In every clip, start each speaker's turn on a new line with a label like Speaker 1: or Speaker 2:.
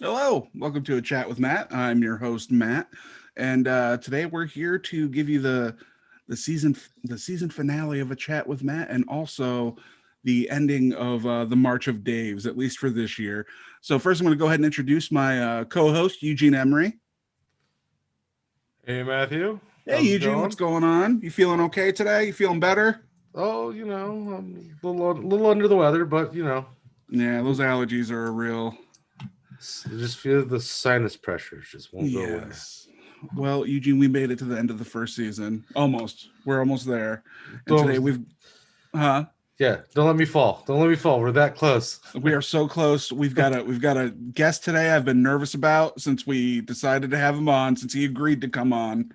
Speaker 1: Hello, welcome to a chat with Matt. I'm your host Matt, and today we're here to give you the season finale of a chat with Matt, and also the ending of the March of Daves, at least for this year. So first, I'm going to go ahead and introduce my co-host Eugene Emery.
Speaker 2: Hey Matthew,
Speaker 1: Hey
Speaker 2: how's it
Speaker 1: Eugene, what's
Speaker 2: going?
Speaker 1: going on? You feeling okay today? You feeling better?
Speaker 2: Oh, I'm a little under the weather, but
Speaker 1: Yeah, those allergies are real.
Speaker 2: I just feel the sinus pressures just won't go away.
Speaker 1: Yes. Well, Eugene, we made it to the end of the first season. Almost. We're almost there. And today
Speaker 2: Don't,
Speaker 1: huh?
Speaker 2: yeah, don't let me fall. Don't let me fall. We're that close.
Speaker 1: We are so close. We've got a guest today I've been nervous about since we decided to have him on, since he agreed to come on.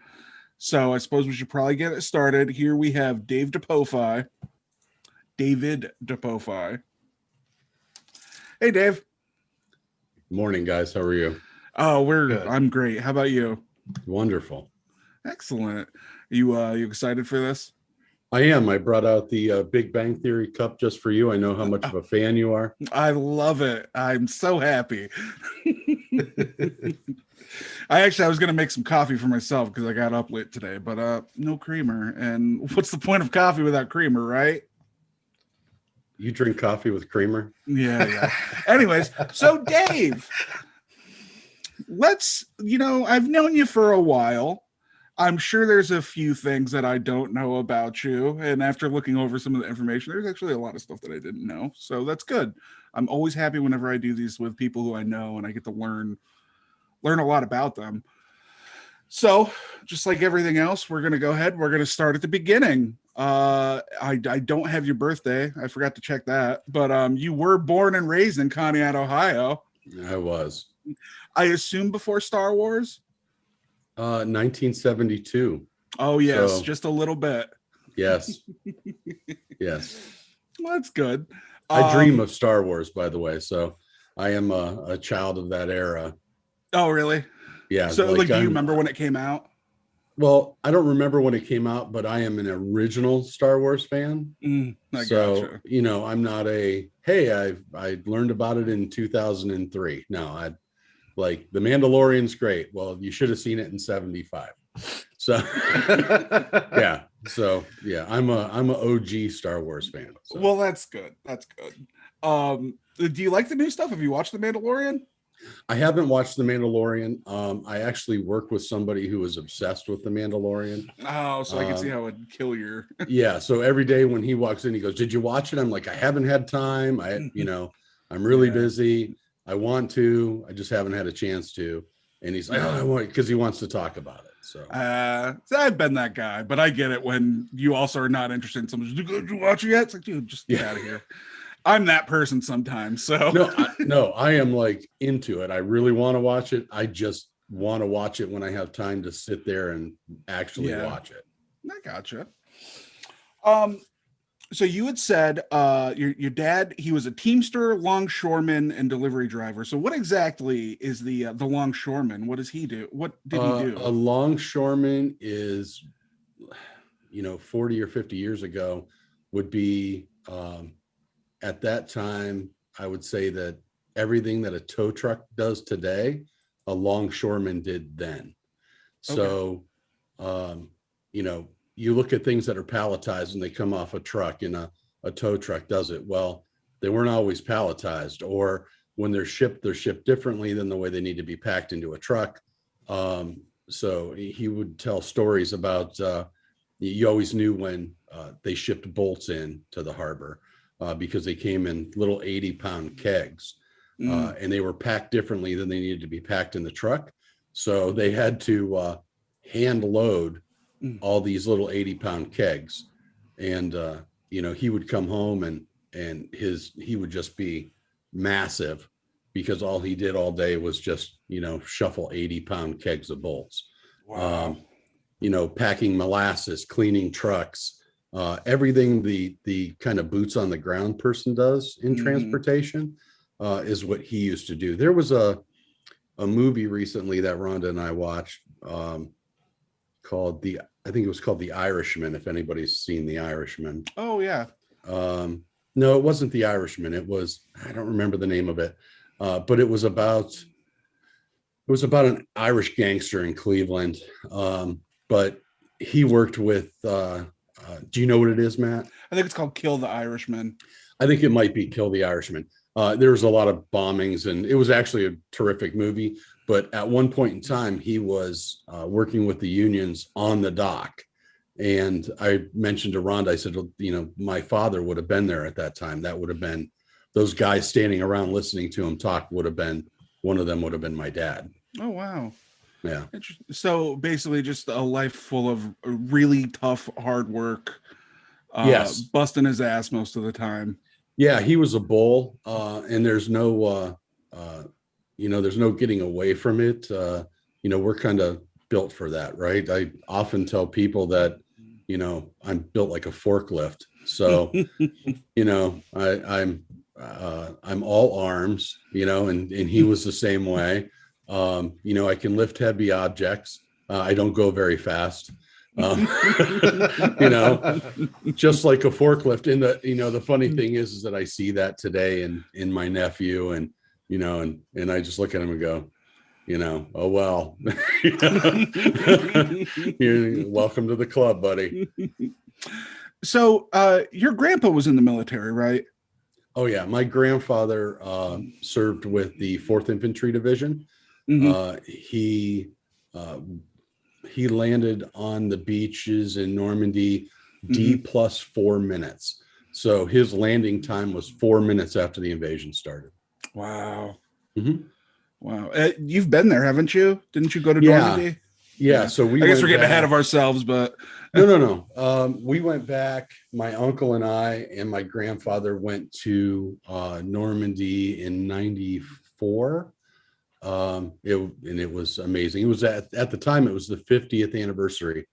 Speaker 1: So I suppose we should probably get it started. Here we have David DiPofi. Hey Dave.
Speaker 3: Morning, guys. How are you?
Speaker 1: Oh,
Speaker 2: Good.
Speaker 1: I'm great. How about you?
Speaker 3: Wonderful.
Speaker 1: Excellent. You excited for this?
Speaker 3: I am. I brought out the Big Bang Theory cup just for you. I know how much of a fan you are.
Speaker 1: I love it. I'm so happy. I was gonna make some coffee for myself because I got up late today, but no creamer. And what's the point of coffee without creamer, right?
Speaker 3: You drink coffee with creamer?
Speaker 1: Yeah. Anyways, so Dave, I've known you for a while. I'm sure there's a few things that I don't know about you. And after looking over some of the information, there's actually a lot of stuff that I didn't know. So that's good. I'm always happy whenever I do these with people who I know and I get to learn a lot about them. So, just like everything else, we're going to go ahead. We're going to start at the beginning. I don't have your birthday. I forgot to check that. But you were born and raised in Conneaut, Ohio.
Speaker 3: I was.
Speaker 1: I assume before Star Wars.
Speaker 3: 1972.
Speaker 1: Oh yes,
Speaker 3: So,
Speaker 1: just a little bit.
Speaker 3: yes. Yes.
Speaker 1: Well, that's good.
Speaker 3: I dream of Star Wars, by the way. So I am a child of that era.
Speaker 1: Oh really?
Speaker 3: Yeah.
Speaker 1: So, like, do you remember when it came out?
Speaker 3: Well, I don't remember when it came out, but I am an original Star Wars fan.
Speaker 1: I
Speaker 3: So,
Speaker 1: gotcha.
Speaker 3: I'm not I learned about it in 2003. No, I like The Mandalorian's great. Well, you should have seen it in 75. So yeah. So yeah, I'm a OG Star Wars fan. So
Speaker 1: Well, that's good. That's good. Do you like the new stuff? Have you watched The Mandalorian?
Speaker 3: I haven't watched The Mandalorian. I actually work with somebody who is obsessed with The Mandalorian.
Speaker 1: Oh, so I can see how it'd kill your.
Speaker 3: Yeah. So every day when he walks in, he goes, "Did you watch it?" I'm like, "I haven't had time. I'm really
Speaker 1: Yeah.
Speaker 3: busy. I want to. I just haven't had a chance to." And he's like, "Oh, I want," because he wants to talk about it. So
Speaker 1: I've been that guy, but I get it when you also are not interested in something. Did you watch it yet? It's like, dude, just get out of here. I'm that person sometimes. So
Speaker 3: no, I am like into it. I really want to watch it. I just want to watch it when I have time to sit there and actually watch it.
Speaker 1: I gotcha. Um, so you had said your dad, he was a teamster, longshoreman, and delivery driver. So what exactly is the longshoreman? What does he do? What did he do?
Speaker 3: A longshoreman is, 40 or 50 years ago would be, at that time, I would say that everything that a tow truck does today, a longshoreman did then. So, you look at things that are palletized and they come off a truck, and a tow truck does it. Well, they weren't always palletized, or when they're shipped differently than the way they need to be packed into a truck. So he would tell stories about, you always knew when they shipped bolts in to the harbor, because they came in little 80-pound kegs, and they were packed differently than they needed to be packed in the truck. So they had to hand load all these little 80-pound kegs. And, he would come home and he would just be massive, because all he did all day was just, shuffle 80-pound kegs of bolts.
Speaker 1: Wow.
Speaker 3: Packing molasses, cleaning trucks, everything the kind of boots on the ground person does in transportation is what he used to do. There was a movie recently that Rhonda and I watched, I think it was called The Irishman, if anybody's seen The Irishman.
Speaker 1: Oh yeah.
Speaker 3: No, it wasn't The Irishman. It was, I don't remember the name of it, but it was about It was about an Irish gangster in Cleveland. But he worked with, do you know what it is, Matt?
Speaker 1: I think it's called Kill the Irishman.
Speaker 3: I think it might be Kill the Irishman. There was a lot of bombings, and it was actually a terrific movie. But at one point in time, he was working with the unions on the dock. And I mentioned to Rhonda, I said, my father would have been there at that time. That would have been those guys standing around listening to him talk one of them would have been my dad.
Speaker 1: Oh, wow.
Speaker 3: Yeah.
Speaker 1: So basically just a life full of really tough, hard work.
Speaker 3: Yes.
Speaker 1: Busting his ass most of the time.
Speaker 3: Yeah, he was a bull, and there's no, there's no getting away from it. We're kind of built for that, right? I often tell people that, I'm built like a forklift. So, I'm all arms, and he was the same way. I can lift heavy objects. I don't go very fast. Just like a forklift. And the funny thing is that I see that today in my nephew, and and I just look at him and go, oh well. You're welcome to the club, buddy.
Speaker 1: So your grandpa was in the military, right?
Speaker 3: Oh yeah, my grandfather served with the 4th Infantry Division.
Speaker 1: Mm-hmm.
Speaker 3: He landed on the beaches in Normandy D plus 4 minutes. So his landing time was 4 minutes after the invasion started.
Speaker 1: Wow.
Speaker 3: Mm-hmm.
Speaker 1: Wow. You've been there, haven't you? Didn't you go to Normandy?
Speaker 3: Yeah. So
Speaker 1: I guess we're getting ahead of ourselves, but
Speaker 3: no. We went back. My uncle and I and my grandfather went to Normandy in '94. It was amazing. It was at the time, it was the 50th anniversary.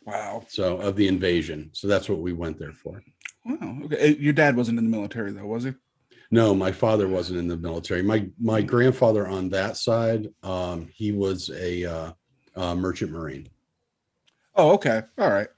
Speaker 1: Wow.
Speaker 3: So of the invasion. So that's what we went there for.
Speaker 1: Wow. Okay. Your dad wasn't in the military though, was he?
Speaker 3: No, my father wasn't in the military. My grandfather on that side, he was a merchant marine.
Speaker 1: Oh, okay. All right.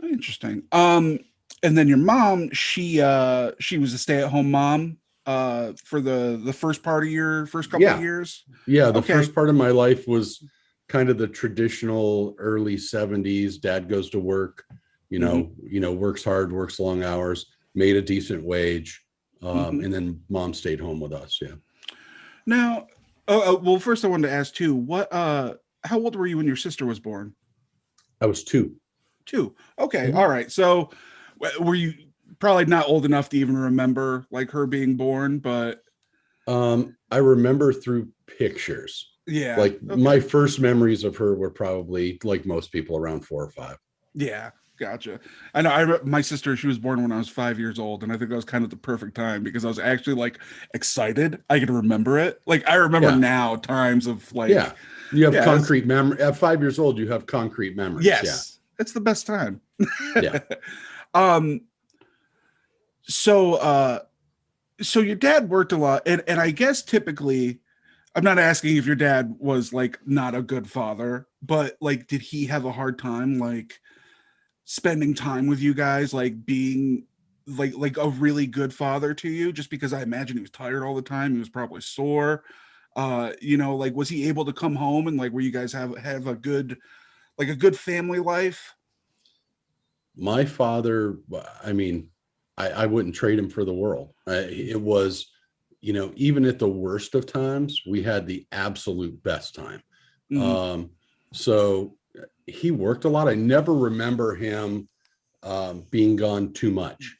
Speaker 1: Interesting. And then your mom, she was a stay-at-home mom for the first couple of years.
Speaker 3: Yeah, the first part of my life was kind of the traditional early 70s. Dad goes to work, works hard, works long hours, made a decent wage, and then mom stayed home with us. Yeah.
Speaker 1: Now, well, first I wanted to ask too, how old were you when your sister was born?
Speaker 3: I was 2.
Speaker 1: 2. Okay. All right. So were you probably not old enough to even remember like her being born, but
Speaker 3: I remember through pictures.
Speaker 1: Yeah.
Speaker 3: Like my first memories of her were probably like most people around 4 or 5.
Speaker 1: Yeah. Gotcha. I know. My sister, she was born when I was 5 years old, and I think that was kind of the perfect time because I was actually like excited. I could remember it. Like I remember now times of like,
Speaker 3: you have concrete memory. At 5 years old, you have concrete memories.
Speaker 1: Yes, it's the best time.
Speaker 3: Yeah.
Speaker 1: So your dad worked a lot, and I guess typically, I'm not asking if your dad was like not a good father, but like, did he have a hard time like spending time with you guys, like being like a really good father to you? Just because I imagine he was tired all the time, he was probably sore. Like was he able to come home and like where you guys have a good family life?
Speaker 3: My father, I mean, I wouldn't trade him for the world. It was, even at the worst of times, we had the absolute best time. So he worked a lot. I never remember him being gone too much,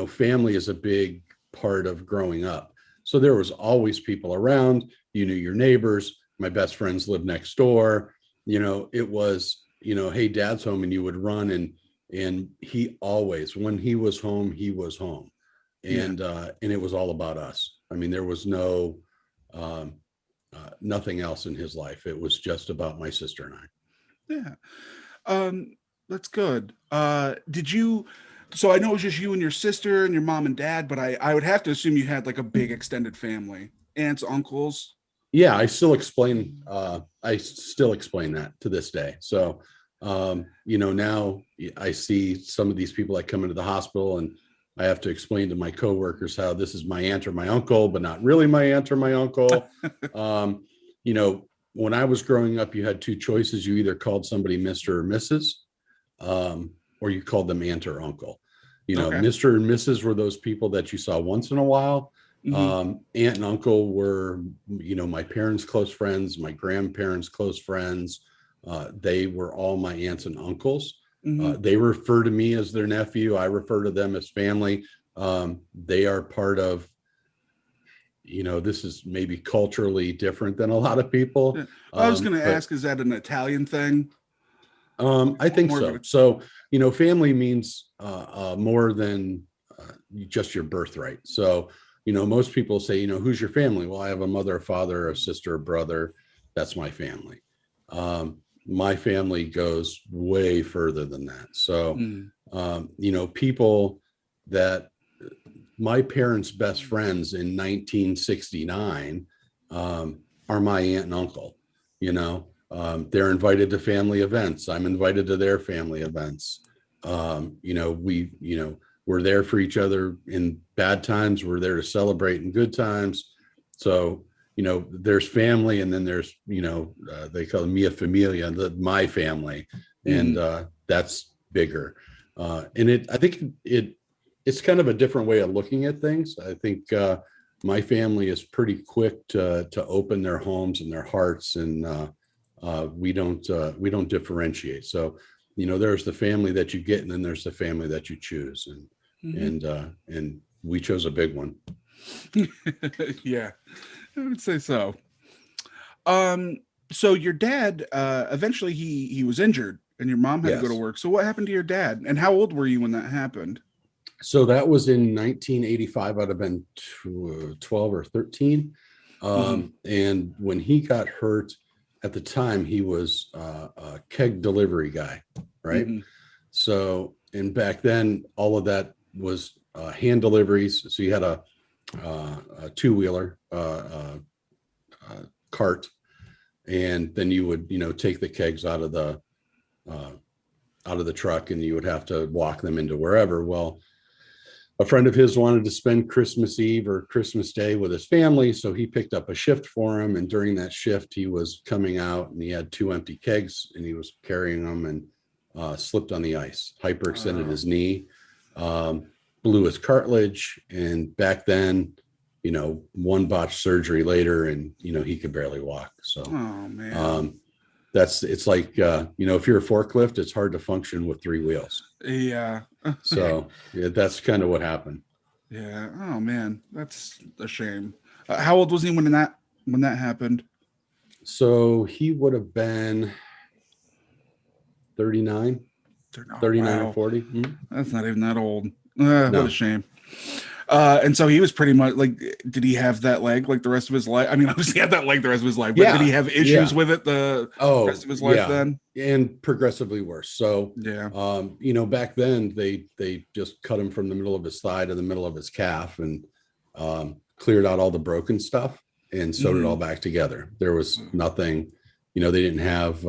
Speaker 3: family is a big part of growing up. So there was always people around, you knew your neighbors. My best friends lived next door. It was, hey, dad's home, and you would run and he always, when he was home, and it was all about us. I mean, there was no, nothing else in his life. It was just about my sister and I.
Speaker 1: Yeah. That's good. So I know it was just you and your sister and your mom and dad, but I would have to assume you had like a big extended family, aunts, uncles.
Speaker 3: Yeah, I still explain that to this day. So, now I see some of these people that come into the hospital and, I have to explain to my coworkers how this is my aunt or my uncle, but not really my aunt or my uncle. You know, when I was growing up, you had two choices. You either called somebody Mr. or Mrs., or you called them aunt or uncle. You know,
Speaker 1: Okay.
Speaker 3: Mr. and Mrs. were those people that you saw once in a while.
Speaker 1: Mhm.
Speaker 3: Aunt and uncle were, you know, my parents' close friends, my grandparents' close friends. They were all my aunts and uncles.
Speaker 1: Mhm.
Speaker 3: They refer to me as their nephew. I refer to them as family. They are part of, you know, this is maybe culturally different than a lot of people.
Speaker 1: Yeah. I was going to
Speaker 3: But
Speaker 1: ask, is that an Italian thing?
Speaker 3: I think
Speaker 1: More of
Speaker 3: so.
Speaker 1: a,
Speaker 3: So, you know, family means more than just your birthright. So, you know, most people say, you know, who's your family? Well, I have a mother, a father, a sister, a brother. That's my family. My family goes way further than that. So,
Speaker 1: mm,
Speaker 3: you know, people that my parents' best friends in 1969 are my aunt and uncle. You know, they're invited to family events. I'm invited to their family events. You know, we're there for each other in bad times. We're there to celebrate in good times. So, you know, there's family, and then there's, you know, they call it mia familia, my family, and
Speaker 1: mhm.
Speaker 3: that's bigger. I think it's kind of a different way of looking at things. I think my family is pretty quick to open their homes and their hearts, and we don't differentiate. So, you know, there's the family that you get, and then there's the family that you choose,
Speaker 1: Mhm.
Speaker 3: and we chose a big one.
Speaker 1: Yeah, I would say so. Um, so your dad, eventually he was injured, and your mom had to go to
Speaker 3: Yes.
Speaker 1: work. So what happened to your dad? And how old were you when that happened?
Speaker 3: So that was in 1985. I'd have been 12 or 13.
Speaker 1: Hmm.
Speaker 3: And when he got hurt at the time, he was a keg delivery guy, right?
Speaker 1: Hmm.
Speaker 3: So, and back then, all of that was hand deliveries. So you had a two-wheeler cart, and then you would, you know, take the kegs uh, out of the truck, and you would have to walk them into wherever. Well, a friend of his wanted to spend Christmas Eve or Christmas Day with his family, so he picked up a shift for him. And during that shift, he was coming out, and he had two empty kegs, and he was carrying them, and slipped on the ice, hyperextended
Speaker 1: Oh,
Speaker 3: his knee, um, blew his cartilage, and back then, you know, one botched surgery later, and you know, he could barely walk. So
Speaker 1: oh man.
Speaker 3: um, it's like you know, if you're a forklift, it's hard to function with three wheels.
Speaker 1: Yeah.
Speaker 3: So yeah, that's kind of what happened.
Speaker 1: Yeah. Oh man, that's a shame. How old was he when that happened?
Speaker 3: So he would have been 39,
Speaker 1: Oh
Speaker 3: 39 or
Speaker 1: wow,
Speaker 3: 40. Mhm.
Speaker 1: that's not even that old. What a
Speaker 3: No.
Speaker 1: shame. And so he was pretty much like, did he have that leg like the rest of his life? I mean, obviously he had that leg the rest of his life, but did he
Speaker 3: Yeah.
Speaker 1: have issues
Speaker 3: Yeah.
Speaker 1: with it the rest
Speaker 3: Oh,
Speaker 1: of his life
Speaker 3: yeah.
Speaker 1: then?
Speaker 3: And progressively worse. So,
Speaker 1: Yeah.
Speaker 3: you know, back then they just cut him from the middle of his thigh to the middle of his calf, and cleared out all the broken stuff and sewed it all
Speaker 1: Hmm.
Speaker 3: back together. There was nothing, you know, they didn't have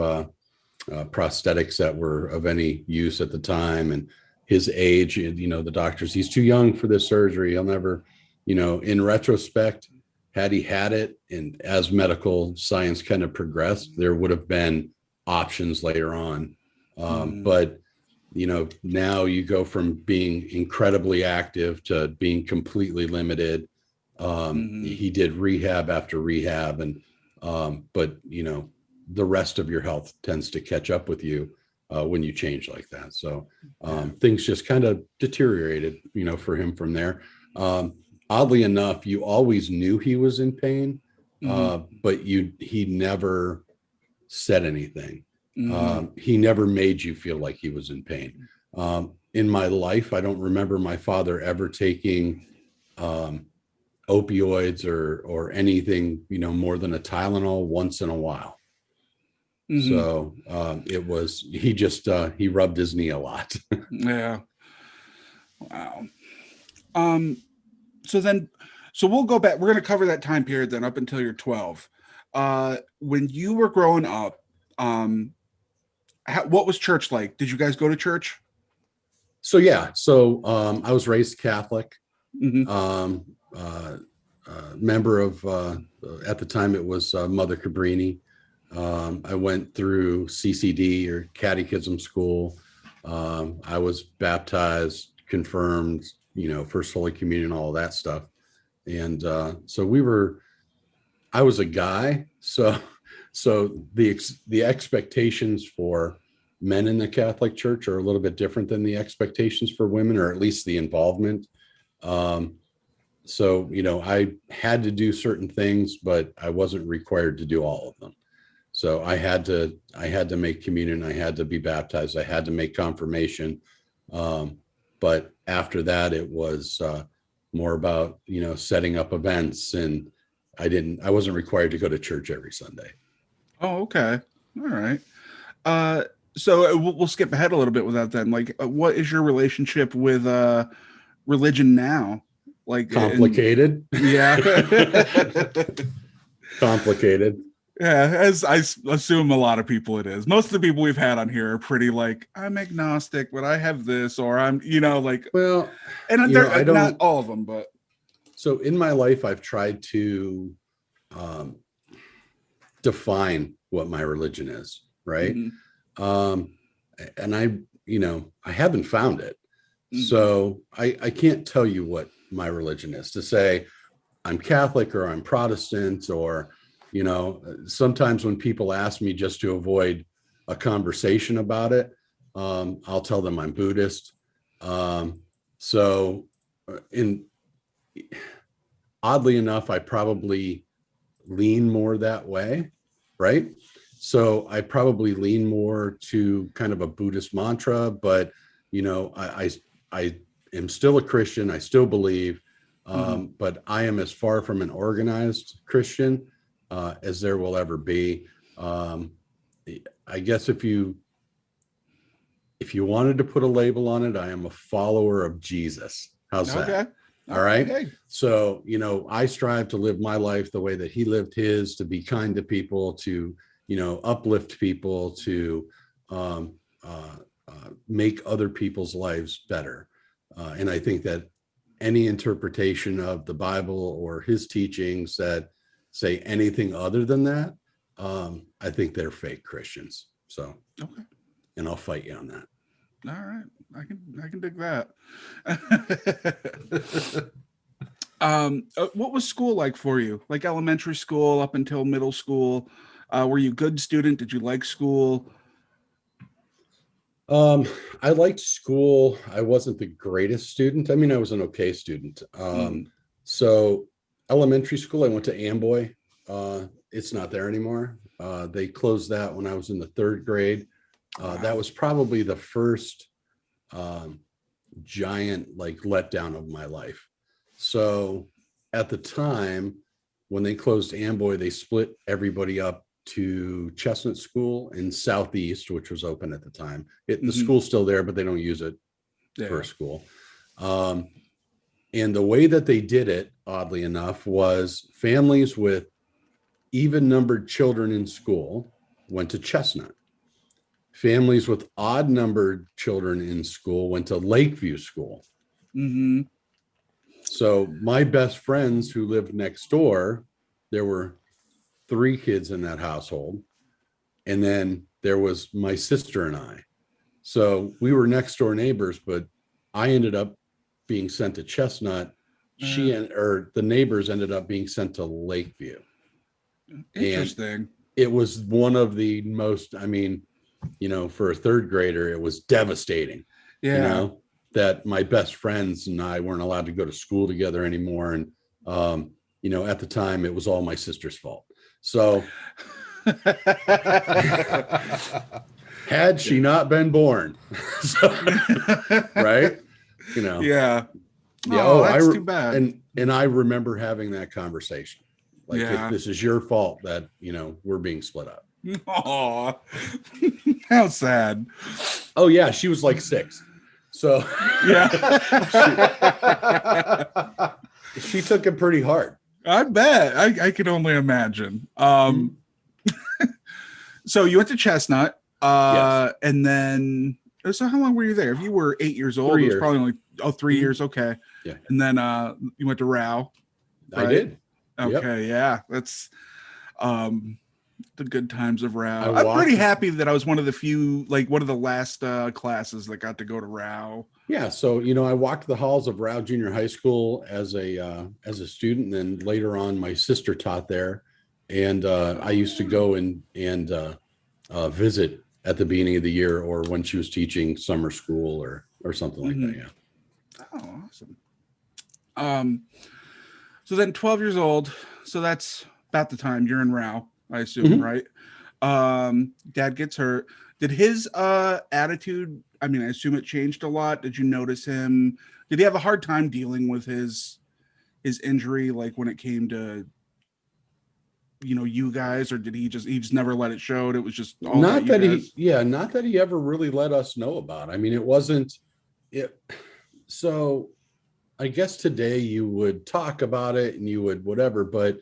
Speaker 3: prosthetics that were of any use at the time. And his age, you know, the doctors, he's too young for this surgery. He'll never, you know, in retrospect, had he had it, and as medical science kind of progressed, there would have been options later on.
Speaker 1: Hmm.
Speaker 3: But, you know, now you go from being incredibly active to being completely limited.
Speaker 1: Hmm.
Speaker 3: He did rehab after rehab, and but you know, the rest of your health tends to catch up with you when you change like that. So
Speaker 1: Yeah.
Speaker 3: things just kind of deteriorated, you know, for him from there. Um, Oddly enough, you always knew he was in pain,
Speaker 1: Hmm.
Speaker 3: but he never said anything.
Speaker 1: Hmm.
Speaker 3: He never made you feel like he was in pain. In my life, I don't remember my father ever taking um, opioids or anything, you know, more than a Tylenol once in a while.
Speaker 1: Hmm.
Speaker 3: So it was, he just he rubbed his knee a lot.
Speaker 1: Yeah. Wow. Um. So then, so we'll go back. We're going to cover that time period then up until you're 12. When you were growing up, what was church like? Did you guys go to church?
Speaker 3: So yeah, so I was raised Catholic.
Speaker 1: Mhm.
Speaker 3: Member of at the time it was Mother Cabrini. I went through CCD or Catechism School. I was baptized, confirmed, First Holy Communion, all of that stuff. And so I was a guy, so the expectations for men in the Catholic Church are a little bit different than the expectations for women, or at least the involvement. So I had to do certain things, but I wasn't required to do all of them. So I had to make communion, I had to be baptized, I had to make confirmation. But after that, it was more about setting up events, and I wasn't required to go to church every Sunday.
Speaker 1: Oh, okay. All right. So we'll skip ahead a little bit with that then. Like, what is your relationship with religion now? Like,
Speaker 3: Complicated.
Speaker 1: Yeah.
Speaker 3: Complicated.
Speaker 1: Yeah, as I assume a lot of people it is. Most of the people we've had on here are pretty like, I'm agnostic, but I have this, or I'm, like,
Speaker 3: well,
Speaker 1: and they're I don't, not all of them, but.
Speaker 3: So in my life, I've tried to define what my religion is, right? Mm-hmm. And I haven't found it. Mm-hmm. So I can't tell you what my religion is. To say I'm Catholic or I'm Protestant, or sometimes when people ask me just to avoid a conversation about it, I'll tell them I'm Buddhist. Oddly enough, I probably lean more that way, right? So I probably lean more to kind of a Buddhist mantra, but I am still a Christian. I still believe, but I am as far from an organized Christian as there will ever be. I guess if you wanted to put a label on it, I am a follower of Jesus. How's that? All right. Okay. So, I strive to live my life the way that he lived his, to be kind to people, to, uplift people, to make other people's lives better. And I think that any interpretation of the Bible or his teachings that say anything other than that, I think they're fake Christians. So, okay. And I'll fight you on that.
Speaker 1: All right. I can dig that. What was school like for you? Like elementary school up until middle school? Were you a good student? Did you like school?
Speaker 3: I liked school. I wasn't the greatest student. I mean, I was an okay student. So elementary school, I went to Amboy. It's not there anymore. They closed that when I was in the 3rd grade. Wow. That was probably the first giant letdown of my life. So at the time when they closed Amboy, they split everybody up to Chestnut School in Southeast, which was open at the time. The school's still there, but they don't use it for a school. And the way that they did it, oddly enough, was families with even numbered children in school went to Chestnut. Families with odd numbered children in school went to Lakeview School. Mm-hmm. So my best friends who lived next door, there were 3 kids in that household. And then there was my sister and I. So we were next door neighbors, but I ended up being sent to Chestnut. The neighbors ended up being sent to Lakeview.
Speaker 1: Interesting.
Speaker 3: And it was one of the most, for a 3rd grader, it was devastating. Yeah. That my best friends and I weren't allowed to go to school together anymore. And, at the time it was all my sister's fault. So had she not been born, right?
Speaker 1: Yeah.
Speaker 3: Yeah.
Speaker 1: That's too bad.
Speaker 3: And I remember having that conversation. If this is your fault that, we're being split up.
Speaker 1: Oh, how sad.
Speaker 3: Oh yeah. She was 6. So yeah, she took it pretty hard.
Speaker 1: I bet. I could only imagine. So you went to Chestnut,
Speaker 3: yes.
Speaker 1: And then So how long were you there? If you were 8 years old,
Speaker 3: 3
Speaker 1: it was
Speaker 3: years.
Speaker 1: probably only 3
Speaker 3: Mhm.
Speaker 1: years. Okay.
Speaker 3: Yeah.
Speaker 1: And then you went to Rao.
Speaker 3: I
Speaker 1: Right?
Speaker 3: did.
Speaker 1: Okay, yeah. That's the good times of
Speaker 3: I
Speaker 1: Rao. I'm pretty
Speaker 3: walked.
Speaker 1: happy that I was one of the few, like one of the last classes that got to go to Rao.
Speaker 3: Yeah, so I walked the halls of Rao Junior High School as a student, and then later on, my sister taught there, and I used to go and visit at the beginning of the year or when she was teaching summer school or something like that. Yeah.
Speaker 1: Oh, awesome. So then 12 years old. So that's about the time you're in Rao, I assume,
Speaker 3: Mhm.
Speaker 1: right? Dad gets hurt. Did his attitude, I mean, I assume it changed a lot. Did you notice him? Did he have a hard time dealing with his injury, like when it came to you guys, or did he just never let it show? It was just all about
Speaker 3: Not
Speaker 1: you
Speaker 3: that
Speaker 1: guys.
Speaker 3: not that he ever really let us know about. I mean, it wasn't it. So I guess today you would talk about it and you would whatever, but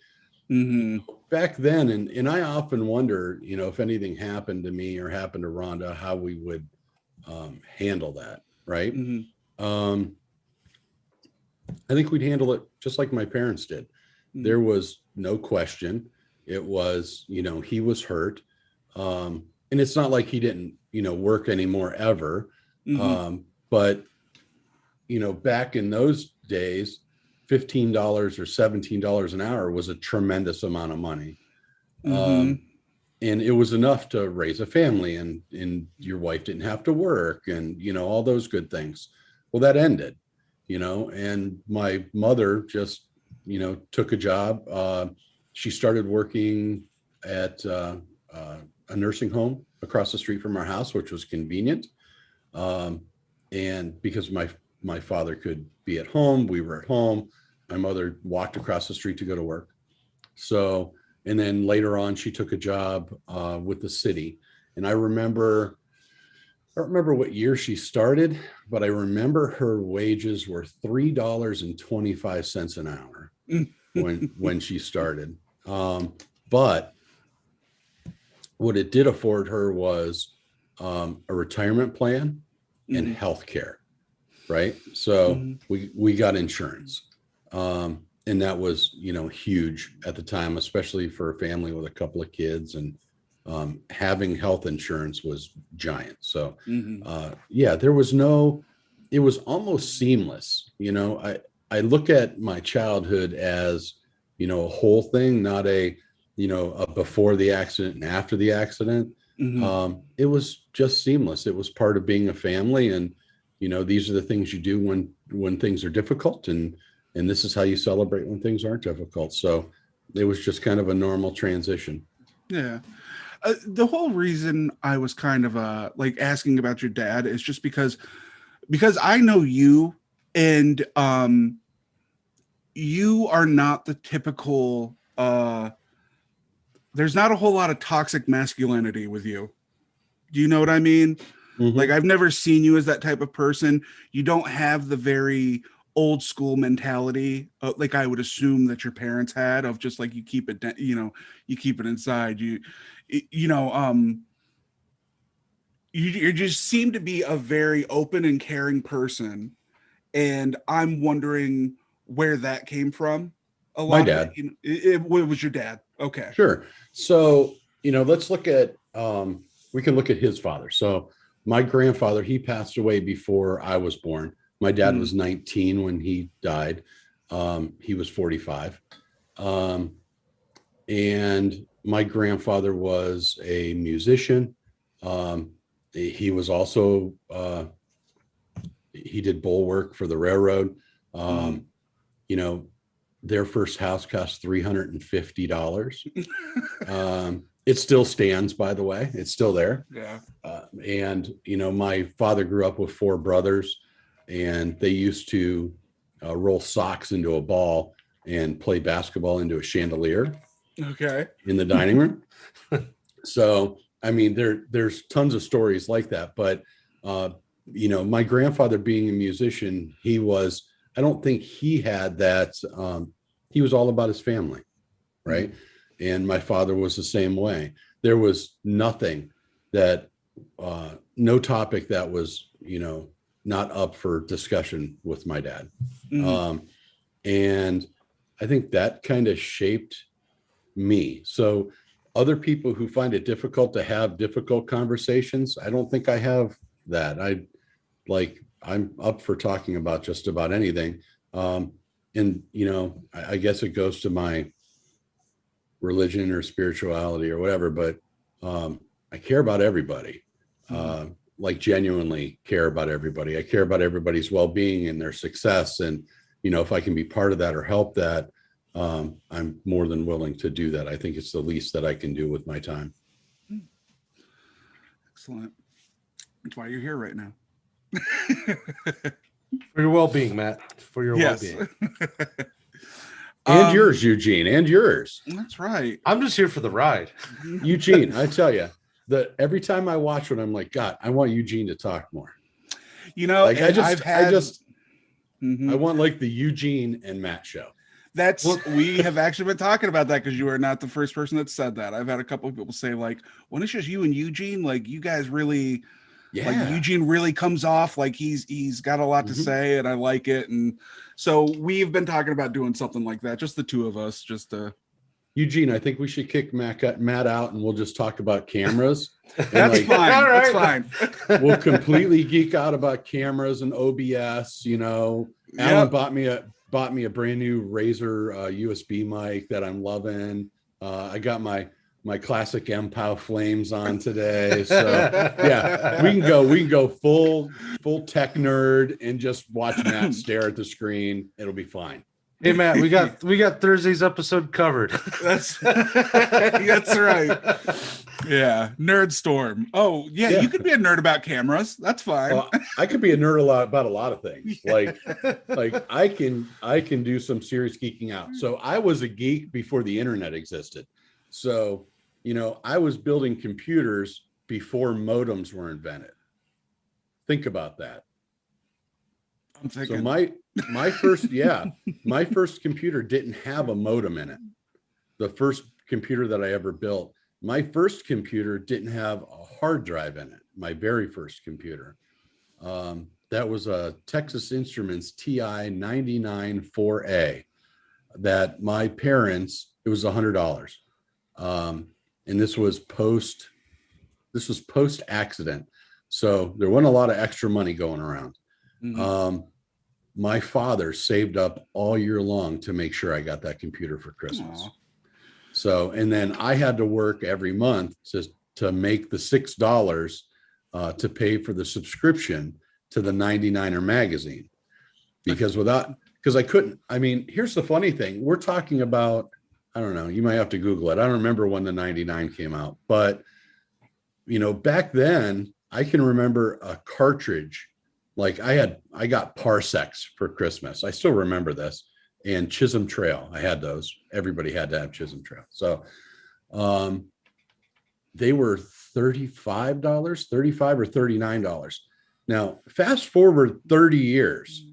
Speaker 1: Mm-hmm.
Speaker 3: back then, and I often wonder, if anything happened to me or happened to Rhonda, how we would handle that, right?
Speaker 1: Mm-hmm.
Speaker 3: Um, I think we'd handle it just like my parents did.
Speaker 1: Mm-hmm.
Speaker 3: There was no question. It was, he was hurt. And it's not like he didn't, work anymore ever.
Speaker 1: Mm-hmm.
Speaker 3: But, back in those days, $15 or $17 an hour was a tremendous amount of money.
Speaker 1: Mm-hmm.
Speaker 3: And it was enough to raise a family, and your wife didn't have to work, and, all those good things. Well, that ended, and my mother just, took a job. She started working at a nursing home across the street from our house, which was convenient. And because my father could be at home, we were at home. My mother walked across the street to go to work. So, and then later on, she took a job with the city. And I don't remember what year she started, but I remember her wages were $3.25 an hour when she started. But what it did afford her was a retirement plan and health care, right? So we got insurance. And that was, huge at the time, especially for a family with a couple of kids, and having health insurance was giant. So, yeah, it was almost seamless. I look at my childhood as, a whole thing, not a before the accident and after the accident. It was just seamless. It was part of being a family. And, these are the things you do when things are difficult. And this is how you celebrate when things aren't difficult. So it was just kind of a normal transition.
Speaker 1: Yeah. The whole reason I was kind of like asking about your dad is just because I know you, and you are not the typical there's not a whole lot of toxic masculinity with you. Do you know what I mean? Like, I've never seen you as that type of person. You don't have the very old school mentality, like I would assume that your parents had, of just like you keep it, you keep it inside. You just seem to be a very open and caring person, and I'm wondering where that came from. A
Speaker 3: My
Speaker 1: lot of it,
Speaker 3: dad.
Speaker 1: it was your dad. Okay.
Speaker 3: Sure. So, let's look at, we can look at his father. So my grandfather, he passed away before I was born. My dad was 19 when he died. He was 45. And my grandfather was a musician. He was also, he did bull work for the railroad. You know, their first house cost $350. It still stands, by the way. It's still there.
Speaker 1: Yeah.
Speaker 3: And, my father grew up with four brothers, and they used to roll socks into a ball and play basketball into a chandelier
Speaker 1: Okay.
Speaker 3: in the dining room. So, I mean, there's tons of stories like that. But, my grandfather being a musician, I don't think he had that. He was all about his family, right? And my father was the same way. There was nothing that no topic that was, not up for discussion with my dad. And I think that kind of shaped me. So other people who find it difficult to have difficult conversations, I don't think I have that. I'm up for talking about just about anything. And I guess it goes to my religion or spirituality or whatever, but I care about everybody. Like genuinely care about everybody. I care about everybody's well-being and their success. And, if I can be part of that or help that, I'm more than willing to do that. I think it's the least that I can do with my time.
Speaker 1: Excellent. That's why you're here right now.
Speaker 2: For your well-being, Matt. For your well-being.
Speaker 3: And yours, Eugene, and yours.
Speaker 1: That's right.
Speaker 2: I'm just here for the ride.
Speaker 3: Eugene, I tell you, every time I watch it, I'm like, God, I want Eugene to talk more.
Speaker 1: Like
Speaker 3: I want like the Eugene and Matt show.
Speaker 1: We have actually been talking about that because you are not the first person that said that. I've had a couple of people say like, when it's just you and Eugene, like you guys really, like Eugene really comes off like he's got a lot to say, and I like it. And so we've been talking about doing something like that, just the two of us, just to.
Speaker 3: Eugene, I think we should kick Matt out and we'll just talk about cameras.
Speaker 1: That's fine. All right. That's
Speaker 3: fine. We'll completely geek out about cameras and OBS. Alan bought me a brand new Razer USB mic that I'm loving. I got my classic MPOW flames on today. So yeah, we can go full tech nerd and just watch Matt stare at the screen. It'll be fine.
Speaker 2: Hey Matt, we got Thursday's episode covered.
Speaker 1: That's right. Yeah, nerd storm. Oh yeah, you could be a nerd about cameras. That's fine.
Speaker 3: I could be a nerd about a lot of things. Like I can do some serious geeking out. So I was a geek before the internet existed. So I was building computers before modems were invented. Think about that.
Speaker 1: I'm thinking.
Speaker 3: So my first computer didn't have a modem in it. The first computer that I ever built, my first computer didn't have a hard drive in it. My very first computer. That was a Texas Instruments TI 99 4A that my parents, it was $100. And this was post accident. So there wasn't a lot of extra money going around. My father saved up all year long to make sure I got that computer for Christmas.
Speaker 1: Aww.
Speaker 3: So, and then I had to work every month to make the $6 to pay for the subscription to the 99er magazine, because I couldn't. I mean, here's the funny thing. We're talking about, I don't know, you might have to Google it. I don't remember when the 99 came out, but back then I can remember a cartridge. Like I got Parsecs for Christmas. I still remember this. And Chisholm Trail. I had those. Everybody had to have Chisholm Trail. So they were $35, $35 or $39. Now, fast forward 30 years,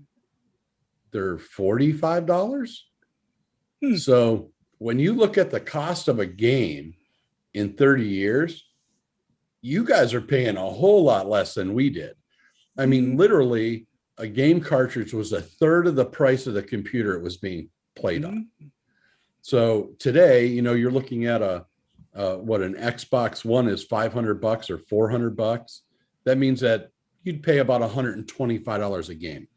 Speaker 3: they're $45. So when you look at the cost of a game in 30 years, you guys are paying a whole lot less than we did. I mean, literally, a game cartridge was a third of the price of the computer it was being played on. So today, you're looking at an Xbox One is $500 or $400. That means that you'd pay about $125 a game.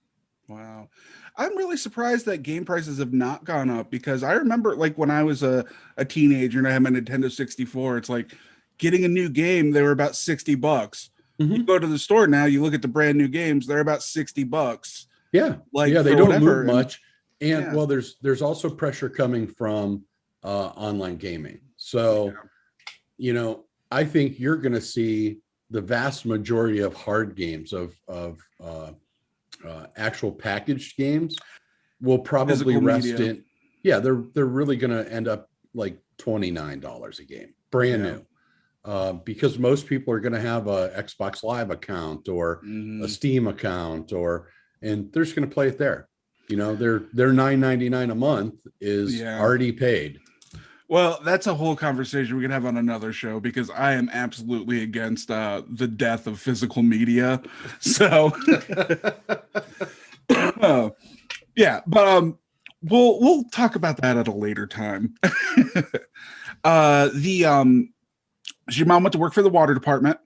Speaker 1: Wow. I'm really surprised that game prices have not gone up, because I remember like when I was a teenager and I had my Nintendo 64, it's like getting a new game, they were about $60. You go to the store now, you look at the brand new games, they're about $60.
Speaker 3: Yeah. They don't move much. And well, there's also pressure coming from online gaming. So, I think you're going to see the vast majority of hard games of actual packaged games will probably
Speaker 1: Physical
Speaker 3: rest
Speaker 1: media.
Speaker 3: in. Yeah, they're really going to end up like $29 a game, brand new. Because most people are going to have a Xbox Live account or a Steam account, and they're just going to play it there. Their $9.99 a month is already paid.
Speaker 1: Well, that's a whole conversation we could have on another show because I am absolutely against the death of physical media. So, uh, yeah, but we'll talk about that at a later time. The Your mom went to work for the water department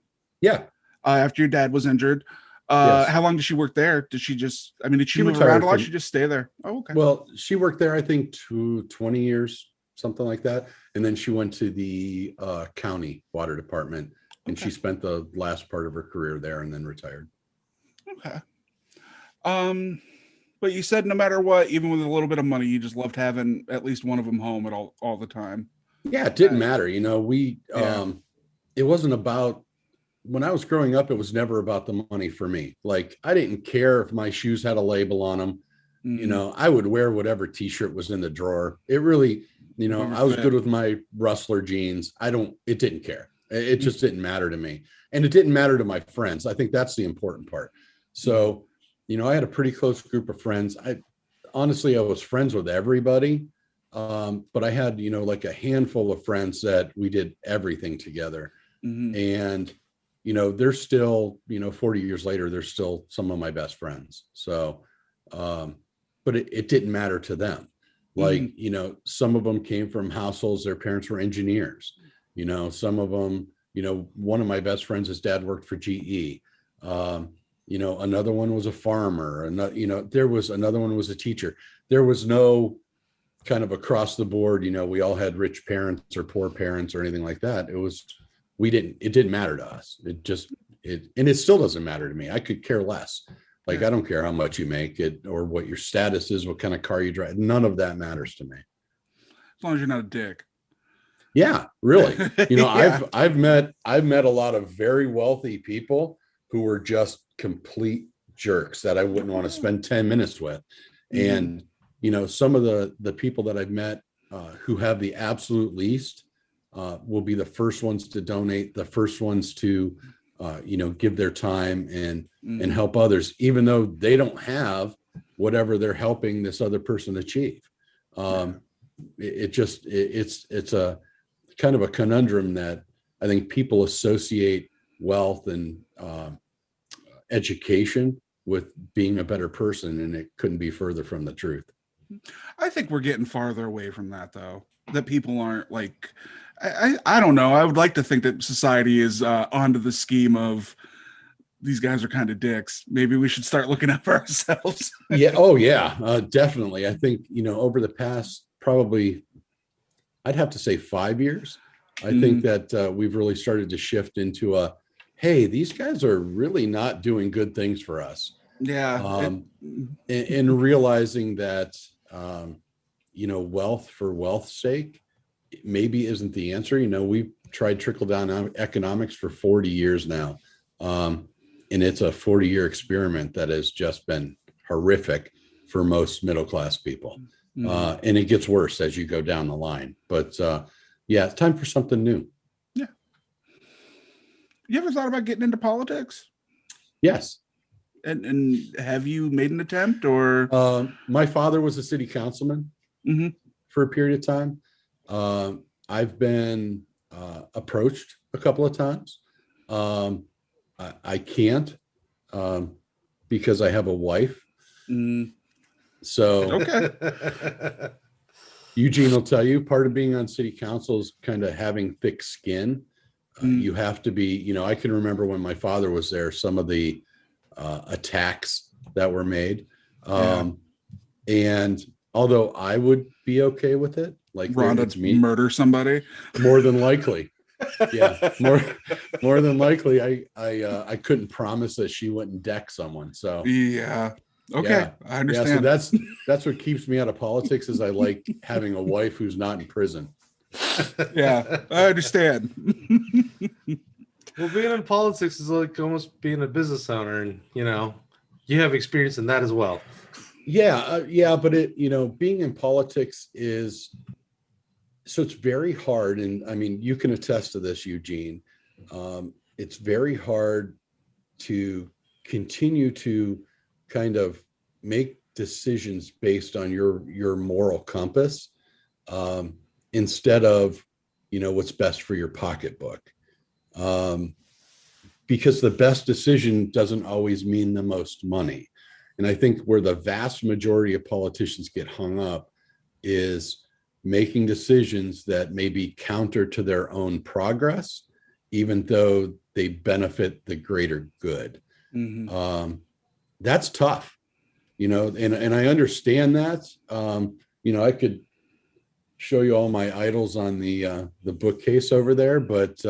Speaker 3: Yeah.
Speaker 1: after your dad was injured.
Speaker 3: Yes.
Speaker 1: How long did she work there? Did she just? I mean, did she
Speaker 3: She
Speaker 1: move around
Speaker 3: retired
Speaker 1: a lot?
Speaker 3: from,
Speaker 1: She just stay there? Oh, okay.
Speaker 3: well, she worked there, I think, 20 years, something like that. And then she went to the county water department, and
Speaker 1: Okay.
Speaker 3: she spent the last part of her career there and then retired.
Speaker 1: Okay. But you said no matter what, even with a little bit of money, you just loved having at least one of them home at all the time.
Speaker 3: Yeah, it didn't
Speaker 1: Uh,
Speaker 3: matter.
Speaker 1: yeah.
Speaker 3: It wasn't about, when I was growing up, it was never about the money for me. Like, I didn't care if my shoes had a label on them.
Speaker 1: Mm,
Speaker 3: I would wear whatever t-shirt was in the drawer. It really,
Speaker 1: whatever
Speaker 3: I was
Speaker 1: fit.
Speaker 3: good with my Rustler jeans. It didn't care. It
Speaker 1: Mm,
Speaker 3: just didn't matter to me. And it didn't matter to my friends. I think that's the important part. So, I had a pretty close group of friends. Honestly, I was friends with everybody. But I had, like a handful of friends that we did everything together.
Speaker 1: mm,
Speaker 3: And, they're still, 40 years later, they're still some of my best friends. So, but it didn't matter to them. Like,
Speaker 1: mm,
Speaker 3: some of them came from households, their parents were engineers. Some of them, one of my best friends, his dad worked for GE. Another one was a farmer. And, there was another one was a teacher. There was no kind of across the board, we all had rich parents or poor parents or anything like that. It didn't matter to us. And it still doesn't matter to me. I could care less. Like,
Speaker 1: yeah.
Speaker 3: I don't care how much you make it or what your status is, what kind of car you drive. None of that matters to me.
Speaker 1: As long as you're not a dick.
Speaker 3: Yeah, really.
Speaker 1: Yeah.
Speaker 3: I've met a lot of very wealthy people who were just complete jerks that I wouldn't want to spend 10 minutes with.
Speaker 1: Mhm.
Speaker 3: And, some of the people that I've met who have the absolute least will be the first ones to donate, the first ones to, give their time and
Speaker 1: Mhm.
Speaker 3: help others, even though they don't have whatever they're helping this other person achieve. Um, it's a kind of a conundrum that I think people associate wealth and education with being a better person, and it couldn't be further from the truth.
Speaker 1: I think we're getting farther away from that, though. That people aren't like, I don't know. I would like to think that society is onto the scheme of these guys are kind of dicks. Maybe we should start looking out for ourselves.
Speaker 3: Yeah. Oh, yeah. Definitely. I think, over the past probably, I'd have to say 5 years, I think
Speaker 1: Mm,
Speaker 3: that we've really started to shift into hey, these guys are really not doing good things for us.
Speaker 1: yeah.
Speaker 3: Um, and realizing that, wealth for wealth's sake maybe isn't the answer. We've tried trickle down economics for 40 years now. And it's a 40-year experiment that has just been horrific for most middle-class people.
Speaker 1: Mhm.
Speaker 3: And it gets worse as you go down the line. But yeah, it's time for something new.
Speaker 1: Yeah. You ever thought about getting into politics?
Speaker 3: Yes.
Speaker 1: And have you made an attempt or?
Speaker 3: My father was a city councilman
Speaker 1: Mhm.
Speaker 3: for a period of time. I've been approached a couple of times. I can't because I have a wife.
Speaker 1: Mm,
Speaker 3: So
Speaker 1: okay.
Speaker 3: Eugene will tell you part of being on city council is kind of having thick skin.
Speaker 1: Mm,
Speaker 3: You have to be, I can remember when my father was there, some of the attacks that were made.
Speaker 1: yeah.
Speaker 3: And although I would be okay with it, like
Speaker 1: Rhonda
Speaker 3: it's me,
Speaker 1: murder somebody.
Speaker 3: more than likely. Yeah, more than likely, I couldn't promise that she wouldn't deck someone. So
Speaker 1: Yeah. Okay.
Speaker 3: yeah,
Speaker 1: I
Speaker 3: yeah. So
Speaker 1: understand.
Speaker 3: that's what keeps me out of politics is I like having a wife who's not in prison.
Speaker 1: Yeah. I understand.
Speaker 2: Well, being in politics is like almost being a business owner, and you have experience in that as well.
Speaker 3: Yeah, but being in politics is so it's very hard, and I mean you can attest to this, Eugene. It's very hard to continue to kind of make decisions based on your moral compass, um, instead of, what's best for your pocketbook. Because the best decision doesn't always mean the most money. And I think where the vast majority of politicians get hung up is making decisions that may be counter to their own progress, even though they benefit the greater good.
Speaker 1: Mm-hmm.
Speaker 3: That's tough, and I understand that. I could show you all my idols on the bookcase over there, but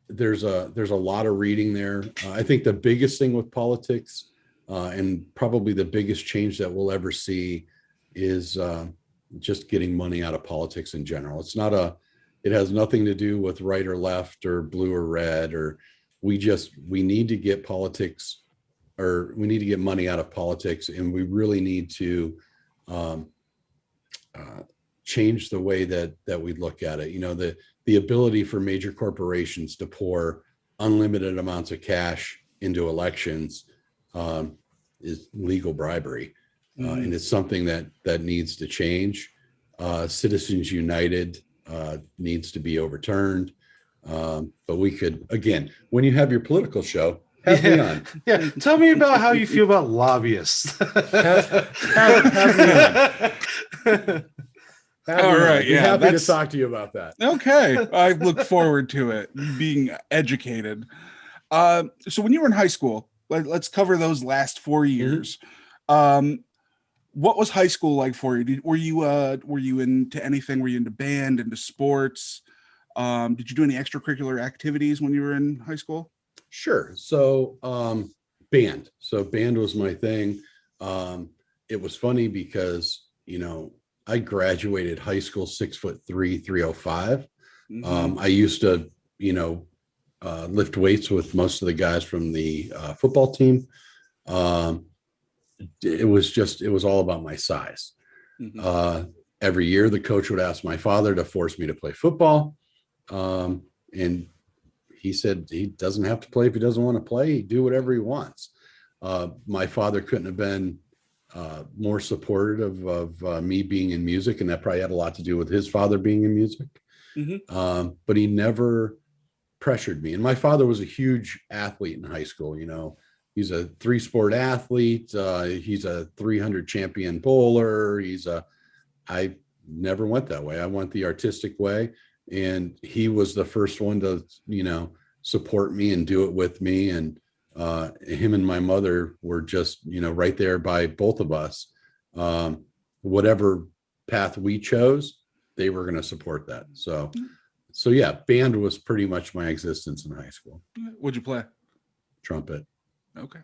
Speaker 3: there's a lot of reading there. I think the biggest thing with politics, and probably the biggest change that we'll ever see, is just getting money out of politics in general. It has nothing to do with right or left or blue or red, or we need to get politics, or we need to get money out of politics, and we really need to change the way that we look at it. The ability for major corporations to pour unlimited amounts of cash into elections is legal bribery. And it's something that needs to change. Citizens United needs to be overturned. But we could, again, when you have your political show, have me on.
Speaker 2: Yeah, tell me about how you feel about lobbyists.
Speaker 3: Have me on.
Speaker 1: All right,
Speaker 3: I'd be happy to talk to you about that.
Speaker 1: Okay, I look forward to it, being educated. So when you were in high school, let's cover those last 4 years. What was high school like for you? Were you into anything? Were you into band, into sports? Did you do any extracurricular activities when you were in high school?
Speaker 3: Sure. So band. So band was my thing. It was funny because, I graduated high school 6'3", 305. I used to, lift weights with most of the guys from the football team. It was all about my size. Every year the coach would ask my father to force me to play football. And he said he doesn't have to play if he doesn't want to play. He do whatever he wants. My father couldn't have been more supportive of me being in music, and that probably had a lot to do with his father being in music. But he never pressured me. And my father was a huge athlete in high school. He's a 3-sport athlete. He's a 300 champion bowler. I never went that way. I went the artistic way, and he was the first one to, support me and do it with me. And him and my mother were just, right there by both of us. Whatever path we chose, they were going to support that. So yeah, band was pretty much my existence in high school.
Speaker 1: What'd you play?
Speaker 3: Trumpet.
Speaker 1: Okay.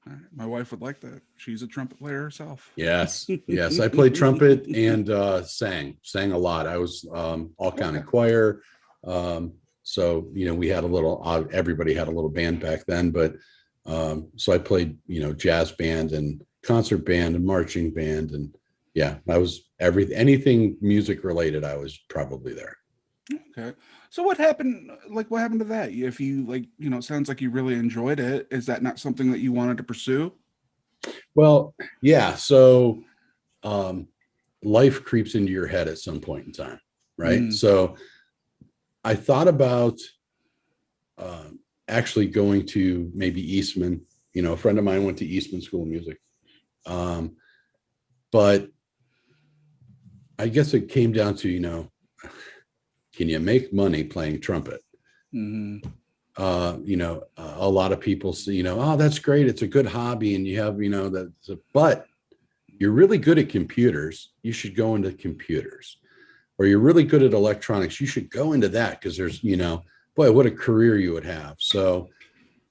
Speaker 1: All right. My wife would like that. She's a trumpet player herself.
Speaker 3: Yes. I played trumpet and sang a lot. I was all county choir. So, we had everybody had a little band back then, but so I played, jazz band and concert band and marching band. And yeah, I was anything music related, I was probably there.
Speaker 1: Okay. So what happened to that? If you it sounds like you really enjoyed it. Is that not something that you wanted to pursue?
Speaker 3: Well, yeah. So life creeps into your head at some point in time. Right. So I thought about actually going to maybe Eastman. A friend of mine went to Eastman School of Music. But I guess it came down to, can you make money playing trumpet? A lot of people say, oh, that's great. It's a good hobby. And you have, but you're really good at computers. You should go into computers. Or you're really good at electronics. You should go into that because there's, boy, what a career you would have. So,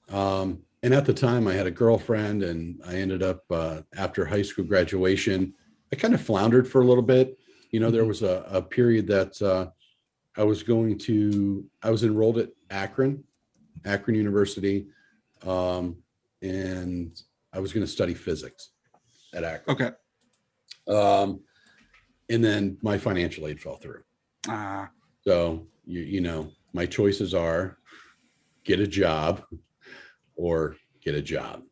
Speaker 3: and at the time I had a girlfriend, and I ended up, after high school graduation, I kind of floundered for a little bit. There was a period that, I was enrolled at Akron University, and I was going to study physics at Akron.
Speaker 1: Okay.
Speaker 3: And then my financial aid fell through. So, my choices are get a job or get a job.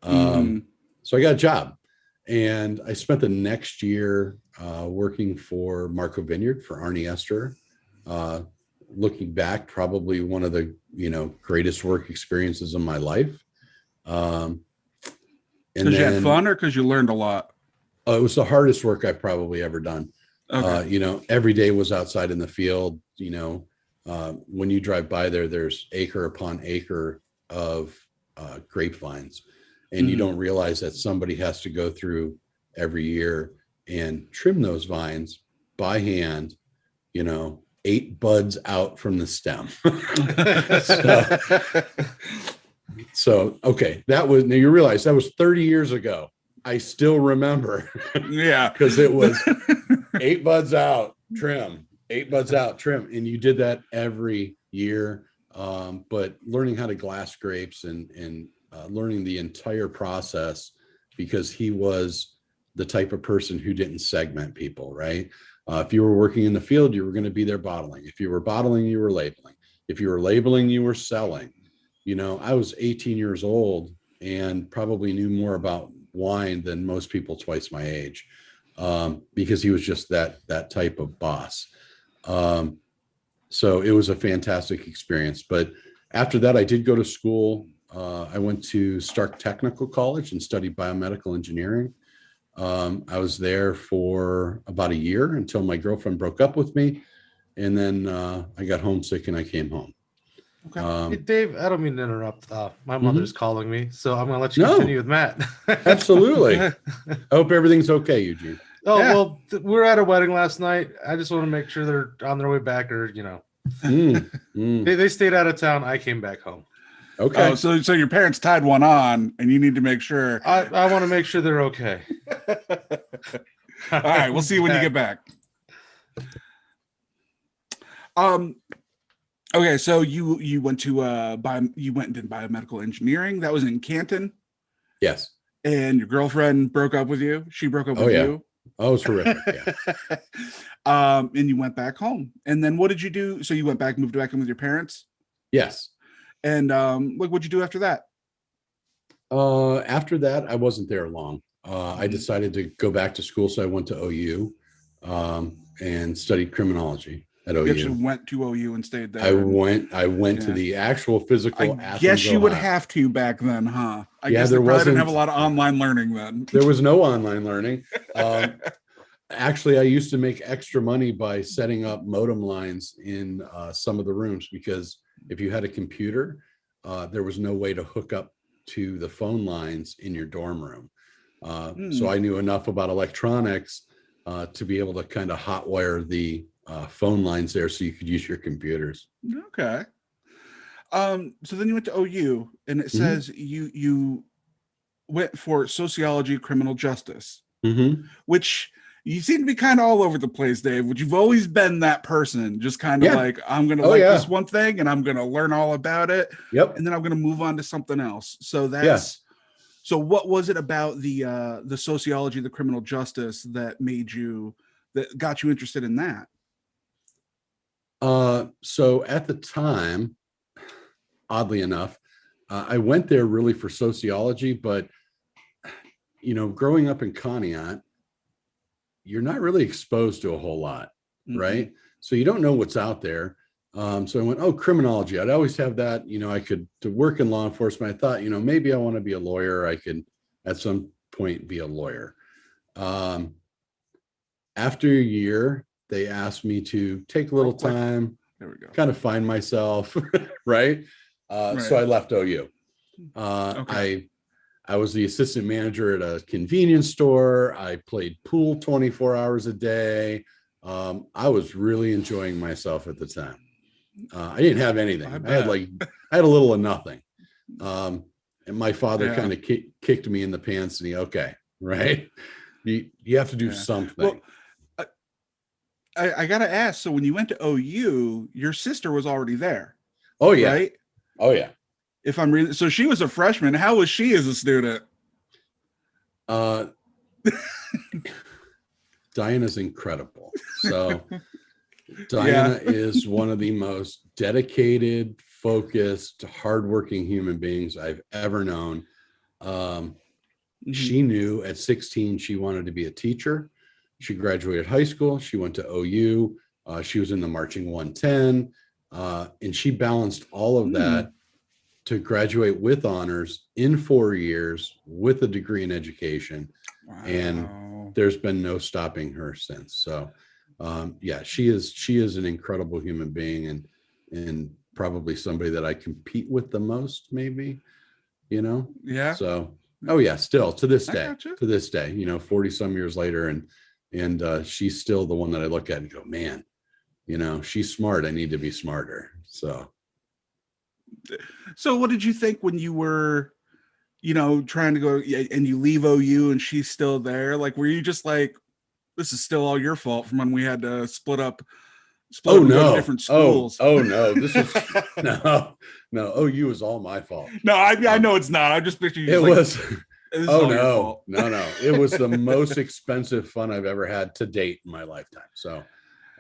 Speaker 3: So I got a job, And I spent the next year working for Marco Vineyard for Arnie Esther. Looking back, probably one of the greatest work experiences of my life. And
Speaker 1: because you had fun, or because you learned a lot?
Speaker 3: It was the hardest work I've probably ever done. Okay. Every day was outside in the field. When you drive by there, there's acre upon acre of grapevines, and you don't realize that somebody has to go through every year and trim those vines by hand, 8 buds out from the stem. So, okay, now you realize that was 30 years ago. I still remember.
Speaker 1: Yeah.
Speaker 3: Because it was 8 buds out, trim, 8 buds out, trim. And you did that every year. But learning how to glass grapes and learning the entire process, because he was the type of person who didn't segment people, right? If you were working in the field, you were going to be there bottling. If you were bottling, you were labeling. If you were labeling, you were selling. I was 18 years old and probably knew more about wine than most people twice my age, because he was just that type of boss. So it was a fantastic experience. But after that, I did go to school. I went to Stark Technical College and studied biomedical engineering. I was there for about a year until my girlfriend broke up with me. And then I got homesick and I came home.
Speaker 2: Okay. Hey, Dave, I don't mean to interrupt. My mother's calling me, so I'm going to let you continue with Matt.
Speaker 3: Absolutely. I hope everything's okay, Eugene.
Speaker 2: Oh, yeah. Well, we were at a wedding last night. I just want to make sure they're on their way back, or, They stayed out of town. I came back home.
Speaker 3: Okay.
Speaker 1: Oh, so your parents tied one on, and you need to make sure.
Speaker 2: I want to make sure they're okay.
Speaker 1: All right, we'll see you when you get back. Okay, so you went to you went and did biomedical engineering. That was in Canton.
Speaker 3: Yes.
Speaker 1: And your girlfriend broke up with you. She broke up with you.
Speaker 3: Oh, it was horrific. Yeah.
Speaker 1: And you went back home. And then what did you do? So you moved back in with your parents?
Speaker 3: Yes.
Speaker 1: And what'd you do after that?
Speaker 3: After that, I wasn't there long. I decided to go back to school, so I went to OU and studied criminology at OU.
Speaker 1: You actually went to OU and stayed there.
Speaker 3: I went to the actual physical.
Speaker 1: I guess you would have to back then, huh? I guess
Speaker 3: there
Speaker 1: probably didn't have a lot of online learning then.
Speaker 3: There was no online learning. Actually, I used to make extra money by setting up modem lines in some of the rooms, because if you had a computer, there was no way to hook up to the phone lines in your dorm room. So I knew enough about electronics to be able to kind of hotwire the phone lines there so you could use your computers.
Speaker 1: Okay. So then you went to OU, and it says you went for sociology, criminal justice, which you seem to be kind of all over the place, Dave. But you've always been that person, just kind of like, I'm going to this one thing, and I'm going to learn all about it.
Speaker 3: Yep.
Speaker 1: And then I'm going to move on to something else. So that's so. What was it about the sociology, the criminal justice that got you interested in that?
Speaker 3: So at the time, oddly enough, I went there really for sociology, but growing up in Conneaut, you're not really exposed to a whole lot, right? So you don't know what's out there. So I went, criminology. I'd always have that, I could to work in law enforcement. I thought, maybe I want to be a lawyer. I could at some point be a lawyer. After a year, they asked me to take a little time, kind of find myself, right? So I left OU. I was the assistant manager at a convenience store. I played pool 24 hours a day. I was really enjoying myself at the time. I didn't have anything. I had a little of nothing. And my father kind of kicked me in the pants, and right? You have to do something.
Speaker 1: Well, I got to ask, so when you went to OU, your sister was already there.
Speaker 3: Oh, yeah.
Speaker 1: Right?
Speaker 3: Oh, yeah.
Speaker 1: If I'm reading, so she was a freshman. How was she as a student?
Speaker 3: Diana's incredible. So Diana is one of the most dedicated, focused, hardworking human beings I've ever known.
Speaker 1: Mhm.
Speaker 3: She knew at 16 she wanted to be a teacher. She graduated high school. She went to OU. She was in the marching 110, and she balanced all of that to graduate with honors in 4 years with a degree in education.
Speaker 1: Wow.
Speaker 3: And there's been no stopping her since. So yeah, she is an incredible human being, and probably somebody that I compete with the most, maybe,
Speaker 1: Yeah.
Speaker 3: So oh yeah, still to this
Speaker 1: I
Speaker 3: day,
Speaker 1: gotcha.
Speaker 3: 40 some years later, and she's still the one that I look at and go, man, she's smart. I need to be smarter.
Speaker 1: So what did you think when you were, trying to go and you leave OU and she's still there? Like, were you just like, this is still all your fault from when we had to split up and go to different schools?
Speaker 3: Oh no, this is no. OU was all my fault.
Speaker 1: No, I know it's not. I just picture you.
Speaker 3: It was.
Speaker 1: This is
Speaker 3: Oh
Speaker 1: all your fault.
Speaker 3: no. It was the most expensive fun I've ever had to date in my lifetime. So,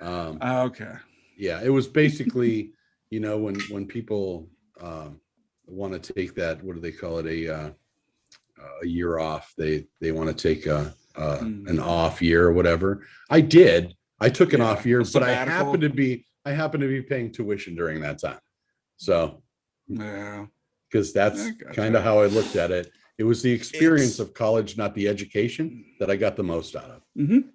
Speaker 1: Okay.
Speaker 3: yeah, it was basically, when people want to take that, what do they call it, a year off? They want to take an off year or whatever. I did. I took an off year, but I happened to be paying tuition during that time. So,
Speaker 1: yeah,
Speaker 3: because that's kind of how I looked at it. It was the experience of college, not the education, that I got the most out of.
Speaker 1: Mm-hmm.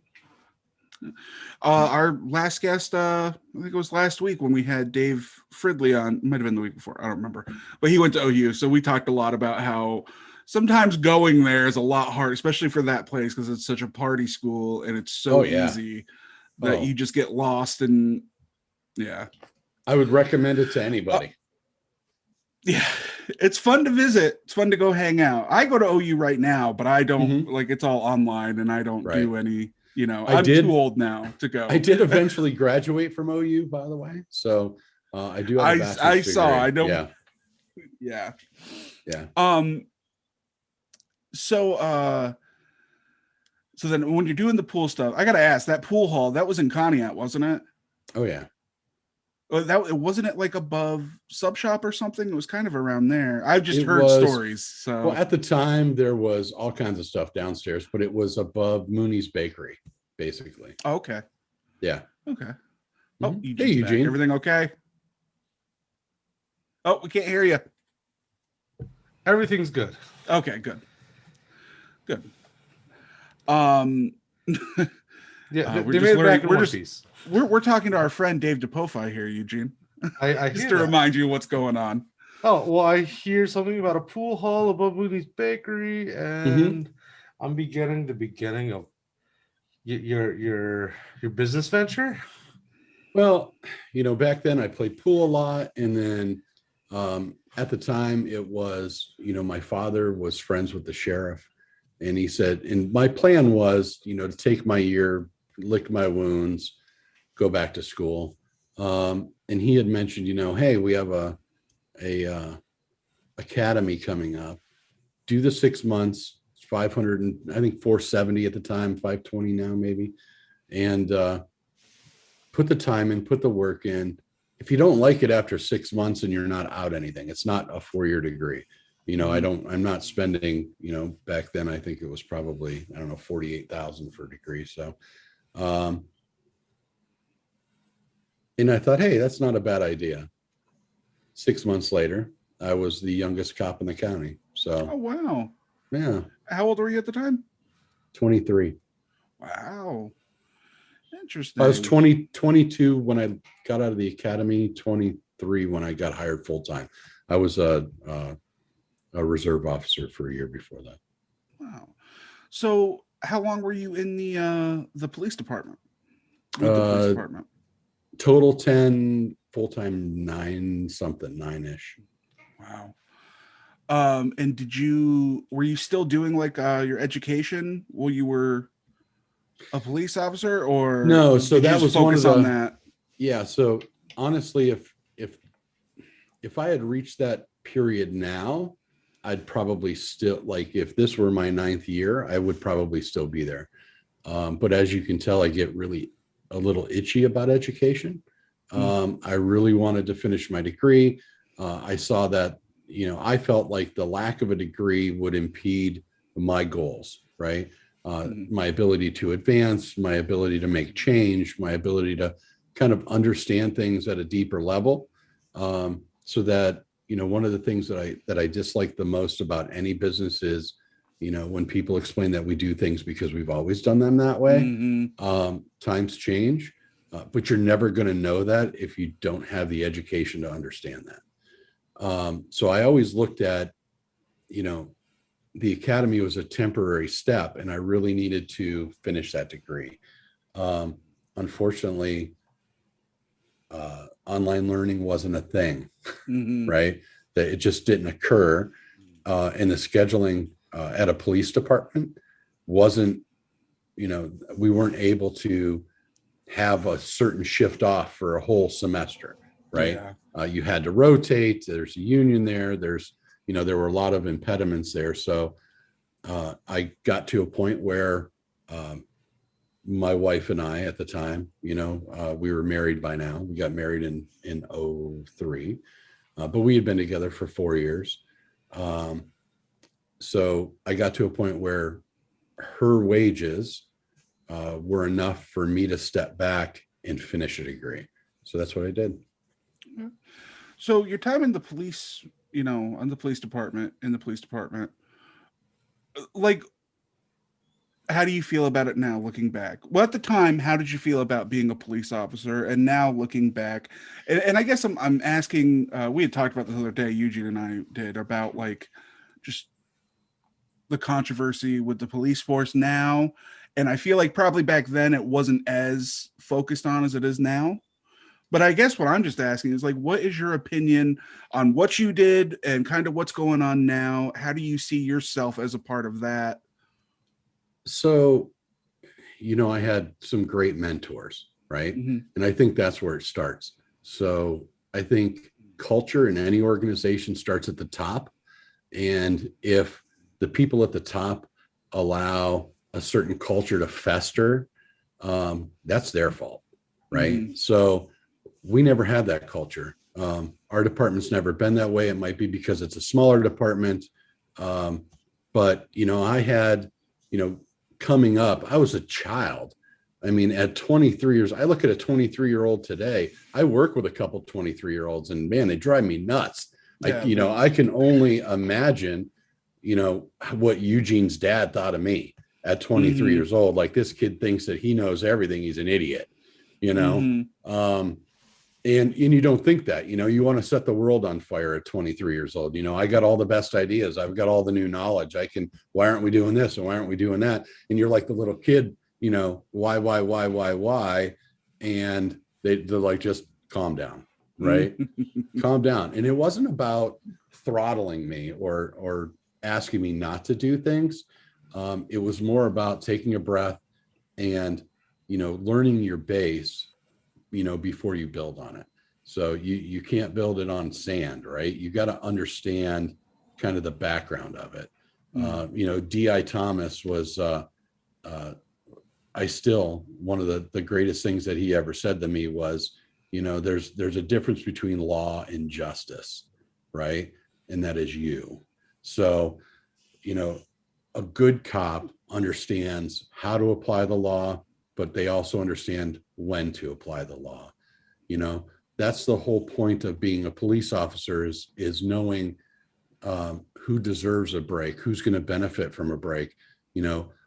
Speaker 1: Our last guest, I think it was last week when we had Dave Fridley on, might have been the week before, I don't remember, but he went to OU. So we talked a lot about how sometimes going there is a lot hard, especially for that place, because it's such a party school and it's so easy that you just get lost. And yeah,
Speaker 3: I would recommend it to anybody.
Speaker 1: Yeah, it's fun to visit. It's fun to go hang out. I go to OU right now, but I don't like, it's all online and I don't do any, I'm too old now to go.
Speaker 3: I did eventually graduate from OU, by the way. So I do have a bachelor's degree.
Speaker 1: I know. Yeah. So then when you're doing the pool stuff, I got to ask, that pool hall, that was in Conneaut, wasn't it?
Speaker 3: Oh yeah.
Speaker 1: Wasn't it like above Sub Shop or something? It was kind of around there. I've just heard stories. So
Speaker 3: well, at the time there was all kinds of stuff downstairs, but it was above Mooney's Bakery, basically.
Speaker 1: Oh, okay.
Speaker 3: Yeah.
Speaker 1: Okay. Oh,
Speaker 3: hey, Eugene.
Speaker 1: Everything okay? Oh, we can't hear you.
Speaker 2: Everything's good.
Speaker 1: Okay, good.
Speaker 2: Yeah, they made it back in one piece.
Speaker 1: We're talking to our friend Dave DiPofi here, Eugene.
Speaker 2: I
Speaker 1: just to remind you what's going on.
Speaker 2: Oh, well, I hear something about a pool hall above Moody's Bakery, and I'm beginning the beginning of your business venture.
Speaker 3: Well, back then I played pool a lot, and then at the time it was, my father was friends with the sheriff, and he said, and my plan was, to take my year, lick my wounds, go back to school. And he had mentioned, hey, we have a academy coming up. Do the 6 months, 500, and I think 470 at the time, 520 now maybe. And put the time in, put the work in. If you don't like it after 6 months and you're not out anything, it's not a 4-year degree. I'm not spending, back then, I think it was probably, I don't know, 48,000 for a degree. So, and I thought, hey, that's not a bad idea. 6 months later, I was the youngest cop in the county. So,
Speaker 1: oh, wow.
Speaker 3: Yeah.
Speaker 1: How old were you at the time?
Speaker 3: 23.
Speaker 1: Wow. Interesting.
Speaker 3: I was 22 when I got out of the academy, 23 when I got hired full time. I was a reserve officer for a year before that.
Speaker 1: Wow. So how long were you in the police department?
Speaker 3: Total 10, full-time 9-ish.
Speaker 1: Wow. And were you still doing like your education while you were a police officer, or
Speaker 3: no? So that was
Speaker 1: focus on that.
Speaker 3: Yeah. So honestly, if I had reached that period now, I'd probably still, like, if this were my 9th year, I would probably still be there. But as you can tell, I get really a little itchy about education. I really wanted to finish my degree. I saw that, I felt like the lack of a degree would impede my goals, right? My ability to advance, my ability to make change, my ability to kind of understand things at a deeper level. So that, one of the things that I dislike the most about any business is, when people explain that we do things because we've always done them that way. Times change, but you're never going to know that if you don't have the education to understand that. So I always looked at, the academy was a temporary step, and I really needed to finish that degree. Unfortunately, online learning wasn't a thing, right? That it just didn't occur. And the scheduling at a police department wasn't, we weren't able to have a certain shift off for a whole semester, right? You had to rotate. There's a union there. There were a lot of impediments there. So I got to a point where my wife and I at the time, we were married by now. We got married in 2003, but we had been together for 4 years. So I got to a point where her wages were enough for me to step back and finish a degree. So that's what I did.
Speaker 1: So your time in the police, in the police department, like, how do you feel about it now looking back? Well, at the time, how did you feel about being a police officer? And now looking back, and I guess I'm asking, we had talked about this the other day, Eugene and I did, about like just the controversy with the police force now. And I feel like probably back then it wasn't as focused on as it is now. But I guess what I'm just asking is like, what is your opinion on what you did and kind of what's going on now? How do you see yourself as a part of that?
Speaker 3: So, I had some great mentors, right? And I think that's where it starts. So I think culture in any organization starts at the top. And if the people at the top allow a certain culture to fester, that's their fault, right? So we never had that culture. Our department's never been that way. It might be because it's a smaller department. But, I had, coming up, I was a child. I mean, at 23 years, I look at a 23-year-old today. I work with a couple 23-year-olds and man, they drive me nuts. Yeah, I can only imagine, what Eugene's dad thought of me at 23 years old. Like, this kid thinks that he knows everything. He's an idiot, and you don't think that, you want to set the world on fire at 23 years old. I got all the best ideas. I've got all the new knowledge. Why aren't we doing this? And why aren't we doing that? And you're like the little kid, why? And they're like, just calm down, right? Calm down. And it wasn't about throttling me or asking me not to do things. It was more about taking a breath and, learning your base, before you build on it. So you can't build it on sand, right? You got to understand kind of the background of it. D.I. Thomas was, one of the greatest things that he ever said to me was, there's a difference between law and justice, right? And that is you. So, a good cop understands how to apply the law, but they also understand when to apply the law. That's the whole point of being a police officer is knowing who deserves a break, who's going to benefit from a break,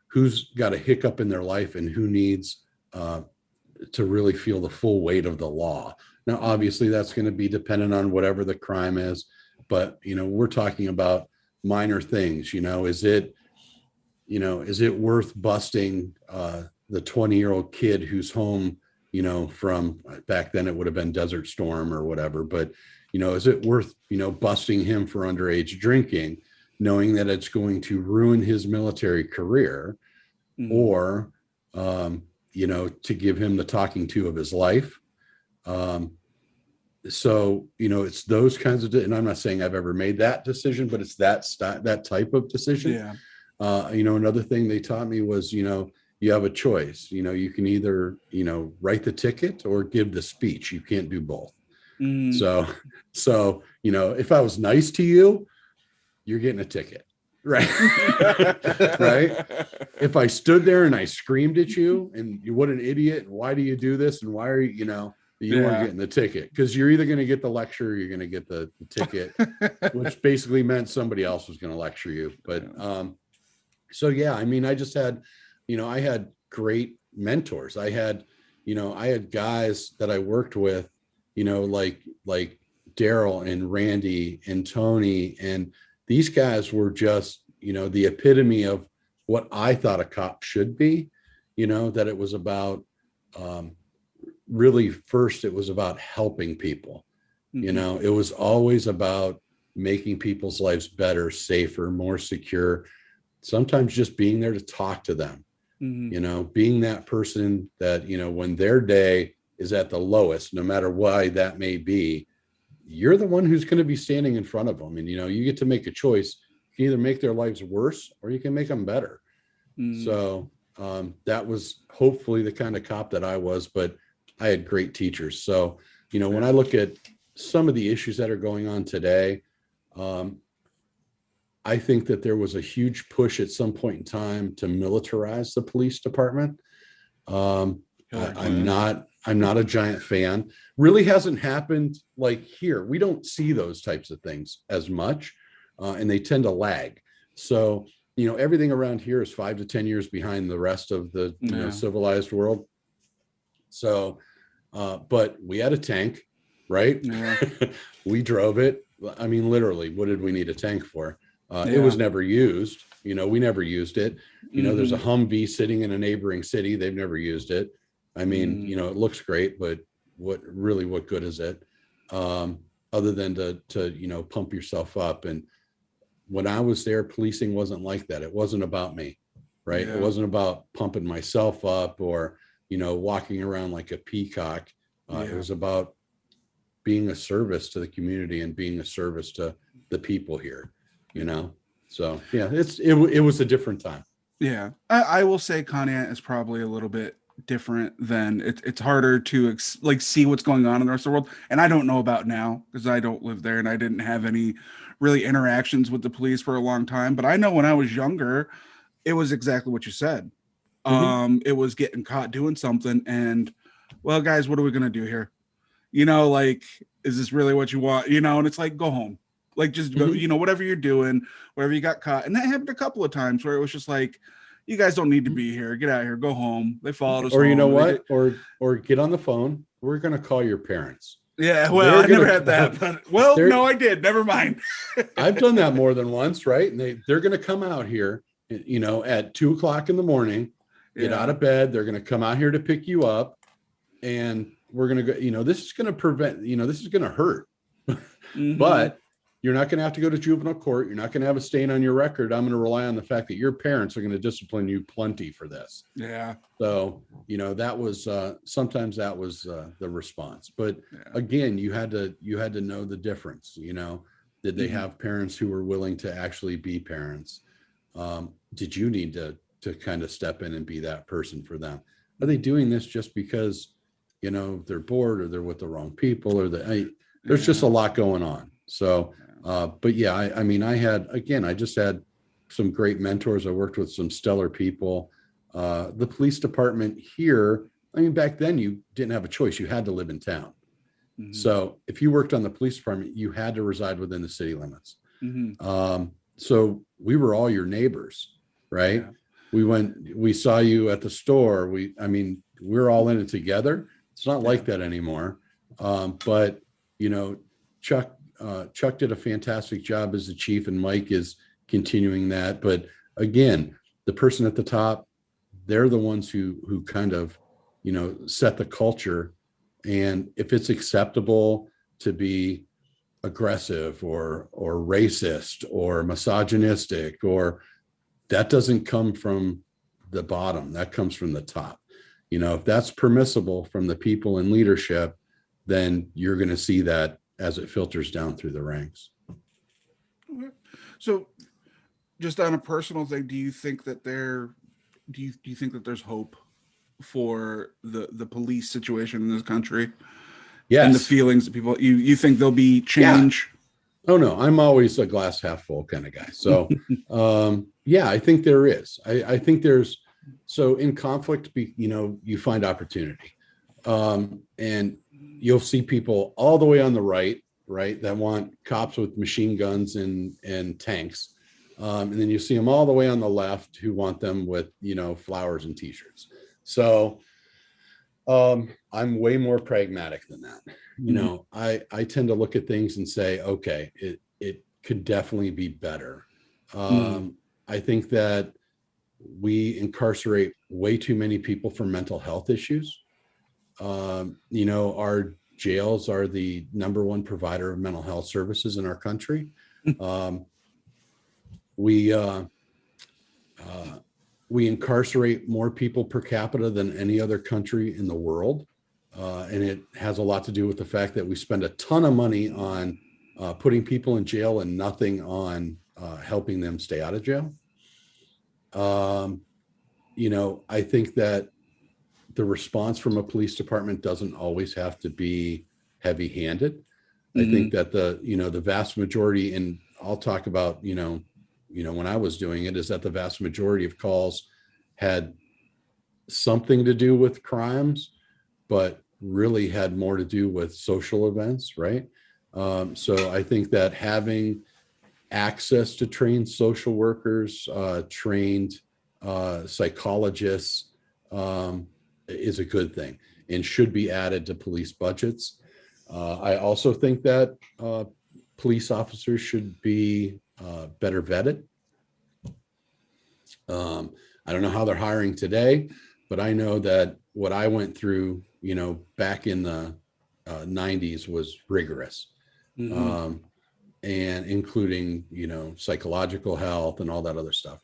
Speaker 3: who's got a hiccup in their life and who needs to really feel the full weight of the law. Now, obviously that's going to be dependent on whatever the crime is, but, we're talking about minor things. Is it worth busting the 20-year-old kid who's home, from back then it would have been Desert Storm or whatever, but, is it worth, busting him for underage drinking, knowing that it's going to ruin his military career, or, to give him the talking to of his life. So, it's those kinds of, and I'm not saying I've ever made that decision, but it's that type of decision.
Speaker 1: Yeah.
Speaker 3: Another thing they taught me was, you have a choice. You can either, write the ticket or give the speech. You can't do both. So, if I was nice to you, you're getting a ticket, right? Right? If I stood there and I screamed at you and you, what an idiot, and why do you do this? And why are you, you weren't getting the ticket, because you're either going to get the lecture or you're going to get the ticket, which basically meant somebody else was going to lecture you. But so yeah, I mean, I just had, I had great mentors. I had guys that I worked with, like Daryl and Randy and Tony, and these guys were just, the epitome of what I thought a cop should be, that it was about, really first, it was about helping people.
Speaker 1: Mm-hmm.
Speaker 3: It was always about making people's lives better, safer, more secure, sometimes just being there to talk to them, being that person that, when their day is at the lowest, no matter why that may be, you're the one who's going to be standing in front of them. And, you get to make a choice. You can either make their lives worse or you can make them better. So that was hopefully the kind of cop that I was, but I had great teachers. So, when I look at some of the issues that are going on today, I think that there was a huge push at some point in time to militarize the police department. I'm not a giant fan. Really hasn't happened like here. We don't see those types of things as much, and they tend to lag. So, everything around here is 5 to 10 years behind the rest of the civilized world. So, but we had a tank, right? Yeah. We drove it. I mean, literally, what did we need a tank for? It was never used. We never used it. There's a Humvee sitting in a neighboring city. They've never used it. I mean, it looks great, but what good is it? Other than to pump yourself up. And when I was there, policing wasn't like that. It wasn't about me, right? Yeah. It wasn't about pumping myself up or, walking around like a peacock. It was about being a service to the community and being a service to the people here, So yeah, it was a different time.
Speaker 1: Yeah, I will say Conant is probably a little bit different than it's harder to see what's going on in the rest of the world. And I don't know about now because I don't live there and I didn't have any really interactions with the police for a long time. But I know when I was younger, it was exactly what you said. It was getting caught doing something and, well, guys, what are we going to do here? Is this really what you want? And it's like, go home. Like, just go, whatever you're doing, whatever you got caught. And that happened a couple of times where it was just like, you guys don't need to be here. Get out of here. Go home. They followed us.
Speaker 3: Or
Speaker 1: home.
Speaker 3: You know what? Or get on the phone. We're going to call your parents.
Speaker 1: Yeah. Well, I never had that. But, no, I did. Never mind.
Speaker 3: I've done that more than once, right? And they're going to come out here, at 2:00 in the morning, get out of bed. They're going to come out here to pick you up. And we're going to go, this is going to prevent, this is going to hurt. But you're not going to have to go to juvenile court. You're not going to have a stain on your record. I'm going to rely on the fact that your parents are going to discipline you plenty for this.
Speaker 1: Yeah.
Speaker 3: So, that was, sometimes that was the response. But again, you had to know the difference, did they have parents who were willing to actually be parents? Did you need to kind of step in and be that person for them? Are they doing this just because, they're bored or they're with the wrong people or there's just a lot going on. So, but yeah, I just had some great mentors. I worked with some stellar people. The police department here, back then you didn't have a choice. You had to live in town. So if you worked on the police department, you had to reside within the city limits. So we were all your neighbors, right? Yeah. We saw you at the store. We're all in it together. It's not like that anymore. But Chuck did a fantastic job as the chief, and Mike is continuing that. But again, the person at the top, they're the ones who kind of, set the culture. And if it's acceptable to be aggressive or racist or misogynistic, or that doesn't come from the bottom, that comes from the top. If that's permissible from the people in leadership, then you're going to see that as it filters down through the ranks.
Speaker 1: Okay. So just on a personal thing, do you think that do you think that there's hope for the police situation in this country?
Speaker 3: Yes.
Speaker 1: And the feelings that people, you think there'll be change?
Speaker 3: Oh no, I'm always a glass half full kind of guy. So yeah, I think there is. I think there's, so in conflict, you find opportunity. And you'll see people all the way on the right, that want cops with machine guns and tanks. And then you see them all the way on the left who want them with, flowers and t-shirts. So I'm way more pragmatic than that. I tend to look at things and say, okay, it could definitely be better. I think that we incarcerate way too many people for mental health issues. Our jails are the number one provider of mental health services in our country. We incarcerate more people per capita than any other country in the world. And it has a lot to do with the fact that we spend a ton of money on putting people in jail and nothing on helping them stay out of jail. I think that the response from a police department doesn't always have to be heavy-handed. I think that the vast majority, and I'll talk about, when I was doing it, is that the vast majority of calls had something to do with crimes, but really had more to do with social events, right? So I think that having access to trained social workers, trained psychologists, is a good thing and should be added to police budgets. I also think that police officers should be better vetted. I don't know how they're hiring today, but I know that what I went through, back in the 90s was rigorous. And including, psychological health and all that other stuff.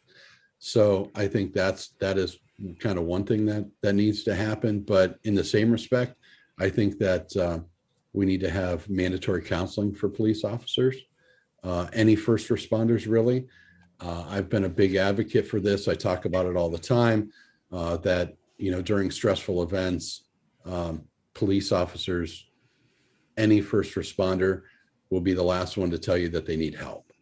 Speaker 3: So I think that is kind of one thing that needs to happen. But in the same respect, I think that we need to have mandatory counseling for police officers, any first responders, really. I've been a big advocate for this. I talk about it all the time, that, during stressful events, police officers, any first responder will be the last one to tell you that they need help,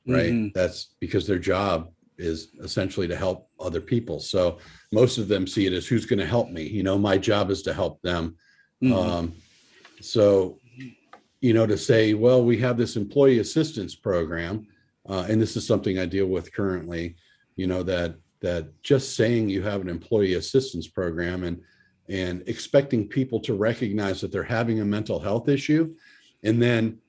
Speaker 3: right? That's because their job is essentially to help other people. So most of them see it as, who's going to help me? My job is to help them. So, to say, well, we have this employee assistance program, and this is something I deal with currently, that just saying you have an employee assistance program and expecting people to recognize that they're having a mental health issue, and then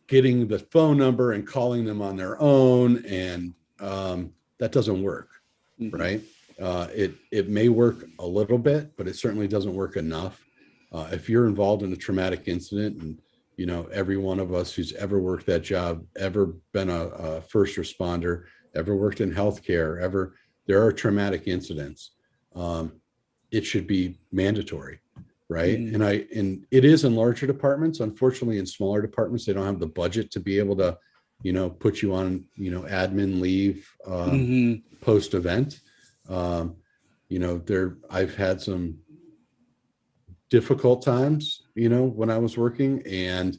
Speaker 3: getting the phone number and calling them on their own, and that doesn't work, right? It may work a little bit, but it certainly doesn't work enough. If you're involved in a traumatic incident, and every one of us who's ever worked that job, ever been a first responder, ever worked in healthcare, there are traumatic incidents. It should be mandatory, right? And it is in larger departments. Unfortunately, in smaller departments, they don't have the budget to be able to, put you on, admin leave post event. I've had some difficult times, when I was working, and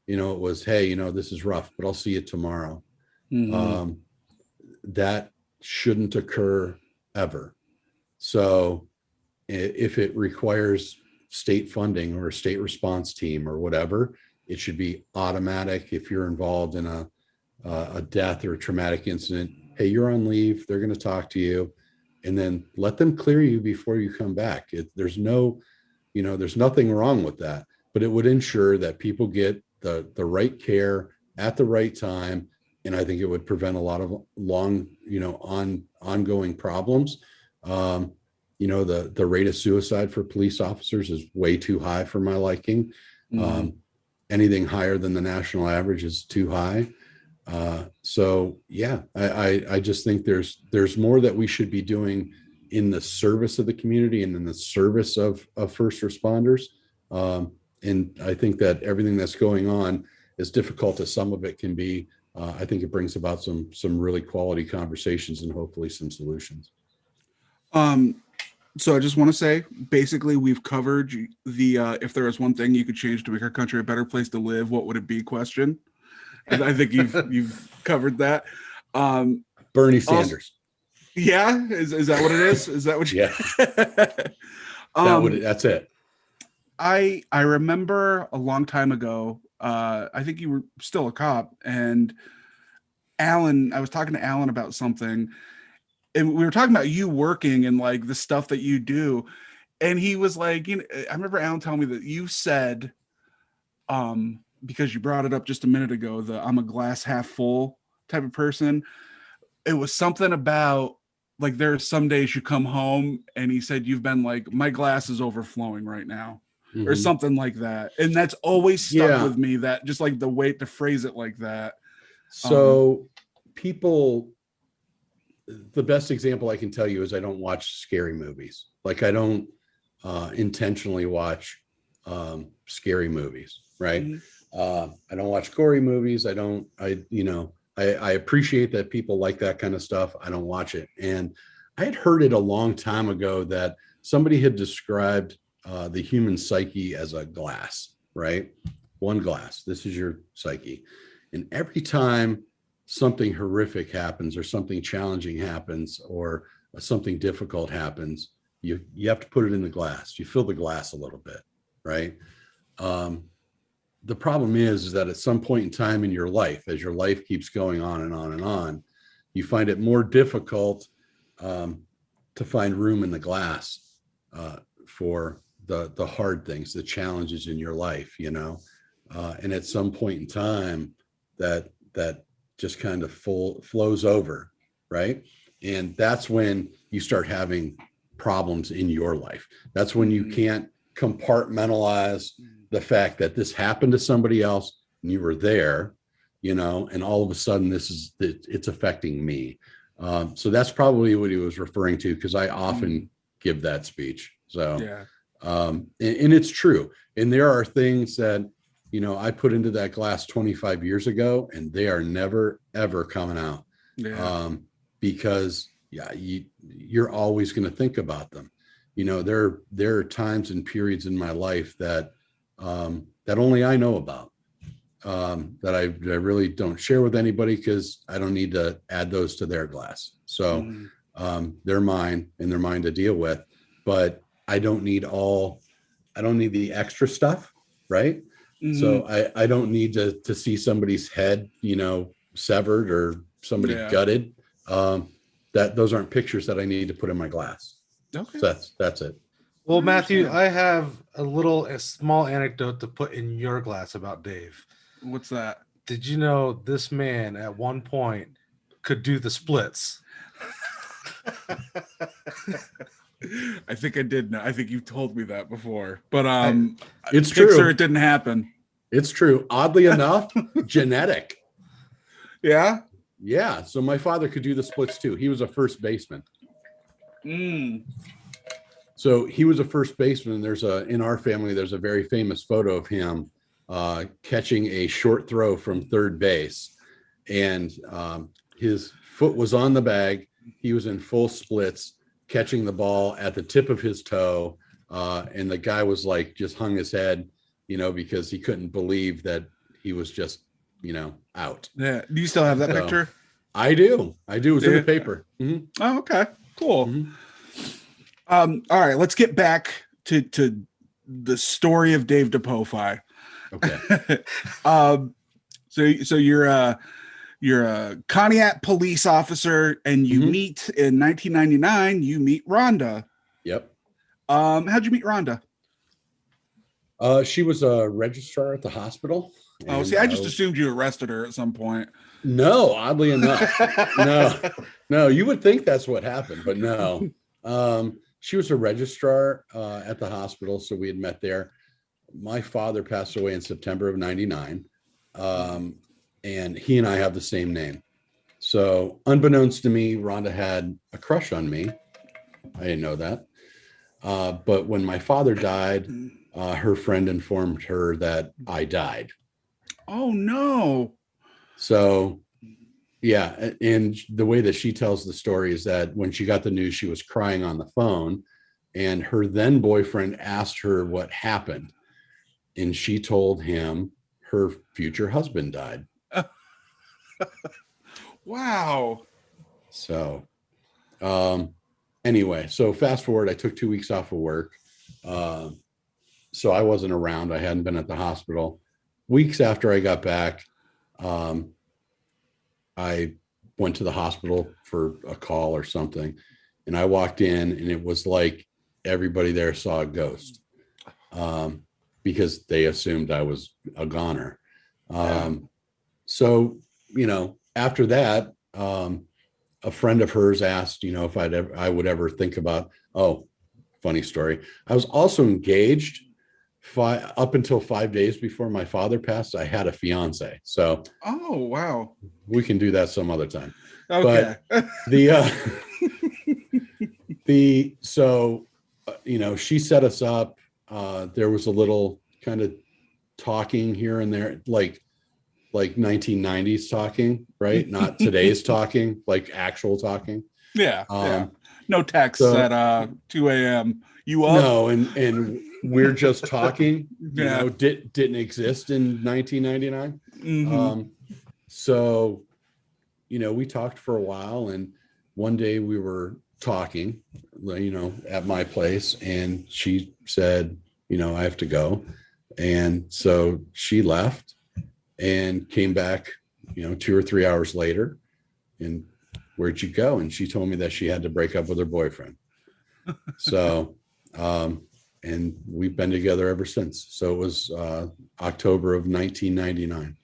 Speaker 3: it was, hey, this is rough, but I'll see you tomorrow. That shouldn't occur ever. So if it requires state funding or a state response team or whatever, it should be automatic. If you're involved in a death or a traumatic incident, hey, you're on leave, they're going to talk to you, and then let them clear you before you come back. There's nothing wrong with that, but it would ensure that people get the right care at the right time. And I think it would prevent a lot of ongoing problems. The rate of suicide for police officers is way too high for my liking. Anything higher than the national average is too high. So yeah, I just think there's more that we should be doing in the service of the community and in the service of first responders. And I think that everything that's going on, as difficult as some of it can be, I think it brings about some really quality conversations and hopefully some solutions.
Speaker 1: So I just want to say, basically, we've covered the if there is one thing you could change to make our country a better place to live, what would it be question. I think you've covered that.
Speaker 3: Bernie Sanders.
Speaker 1: Yeah, is that what it is? Is that what you?
Speaker 3: Yeah. That's it.
Speaker 1: I remember a long time ago. I think you were still a cop, and Alan. I was talking to Alan about something, and we were talking about you working and like the stuff that you do, and he was like, I remember Alan telling me that you said, because you brought it up just a minute ago, the I'm a glass half full type of person. It was something about like there are some days you come home and he said you've been like, my glass is overflowing right now, or something like that. And that's always stuck with me, that just like the way to phrase it like that.
Speaker 3: So people, the best example I can tell you is I don't watch scary movies. Like I don't intentionally watch scary movies, right? I don't watch gory movies. I appreciate that people like that kind of stuff. I don't watch it. And I had heard it a long time ago that somebody had described the human psyche as a glass, right? One glass. This is your psyche. And every time something horrific happens or something challenging happens or something difficult happens, you have to put it in the glass. You fill the glass a little bit, right? The problem is that at some point in time in your life, as your life keeps going on and on and on, you find it more difficult to find room in the glass for the hard things, the challenges in your life, and at some point in time that just kind of flows over, right? And that's when you start having problems in your life. That's when you can't compartmentalize the fact that this happened to somebody else and you were there, and all of a sudden it's affecting me. So that's probably what he was referring to, because I often give that speech. So, and it's true. And there are things that, I put into that glass 25 years ago and they are never, ever coming out. Because you're always going to think about them. There are times and periods in my life that only I know about, that I really don't share with anybody, because I don't need to add those to their glass. So they're mine and they're mine to deal with, but I don't need the extra stuff. Right. So I don't need to see somebody's head, severed or somebody gutted. Those aren't pictures that I need to put in my glass. Okay. So that's it.
Speaker 2: Well, Matthew, I have a small anecdote to put in your glass about Dave.
Speaker 1: What's that?
Speaker 2: Did you know this man at one point could do the splits?
Speaker 1: I think I did know. I think you told me that before, but
Speaker 3: it's true.
Speaker 1: It didn't happen.
Speaker 3: It's true. Oddly enough, genetic.
Speaker 1: Yeah.
Speaker 3: Yeah. So my father could do the splits too. He was a first baseman. So he was a first baseman. In our family, there's a very famous photo of him catching a short throw from third base, and his foot was on the bag. He was in full splits, catching the ball at the tip of his toe. And the guy was like, just hung his head, because he couldn't believe that he was just, out.
Speaker 1: Yeah. Do you still have that picture?
Speaker 3: I do. It was in the paper.
Speaker 1: Oh, okay. Cool. All right, let's get back to the story of Dave DiPofi.
Speaker 3: Okay.
Speaker 1: So you're a Conneaut police officer, and you meet in 1999. You meet Rhonda.
Speaker 3: Yep.
Speaker 1: How'd you meet Rhonda?
Speaker 3: She was a registrar at the hospital.
Speaker 1: Oh, see, I just assumed you arrested her at some point.
Speaker 3: No, oddly enough, no. You would think that's what happened, but no. She was a registrar at the hospital, so we had met there. My father passed away in September of '99, and he and I have the same name. So, unbeknownst to me, Rhonda had a crush on me. I didn't know that. But when my father died, her friend informed her that I died.
Speaker 1: Oh, no.
Speaker 3: So, yeah. And the way that she tells the story is that when she got the news, she was crying on the phone, and her then boyfriend asked her what happened. And she told him her future husband died.
Speaker 1: Wow.
Speaker 3: So, anyway, so fast forward, I took 2 weeks off of work. So I wasn't around. I hadn't been at the hospital. Weeks after I got back, I went to the hospital for a call or something. And I walked in and it was like everybody there saw a ghost, because they assumed I was a goner. So, after that, a friend of hers asked, if I would ever think about, funny story. I was also engaged up until 5 days before my father passed. I had a fiance. So,
Speaker 1: oh, wow.
Speaker 3: We can do that some other time.
Speaker 1: Okay.
Speaker 3: But she set us up. There was a little kind of talking here and there, like 1990s talking, right? Not today's talking, like actual talking.
Speaker 1: Yeah. No texts at 2 a.m. You up?
Speaker 3: No, and we're just talking. Didn't exist in 1999.
Speaker 1: Mm-hmm.
Speaker 3: So, we talked for a while, and one day we were talking, at my place, and she said, I have to go. And so she left and came back, 2 or 3 hours later. And where'd you go? And she told me that she had to break up with her boyfriend. So, and we've been together ever since. So it was October of 1999.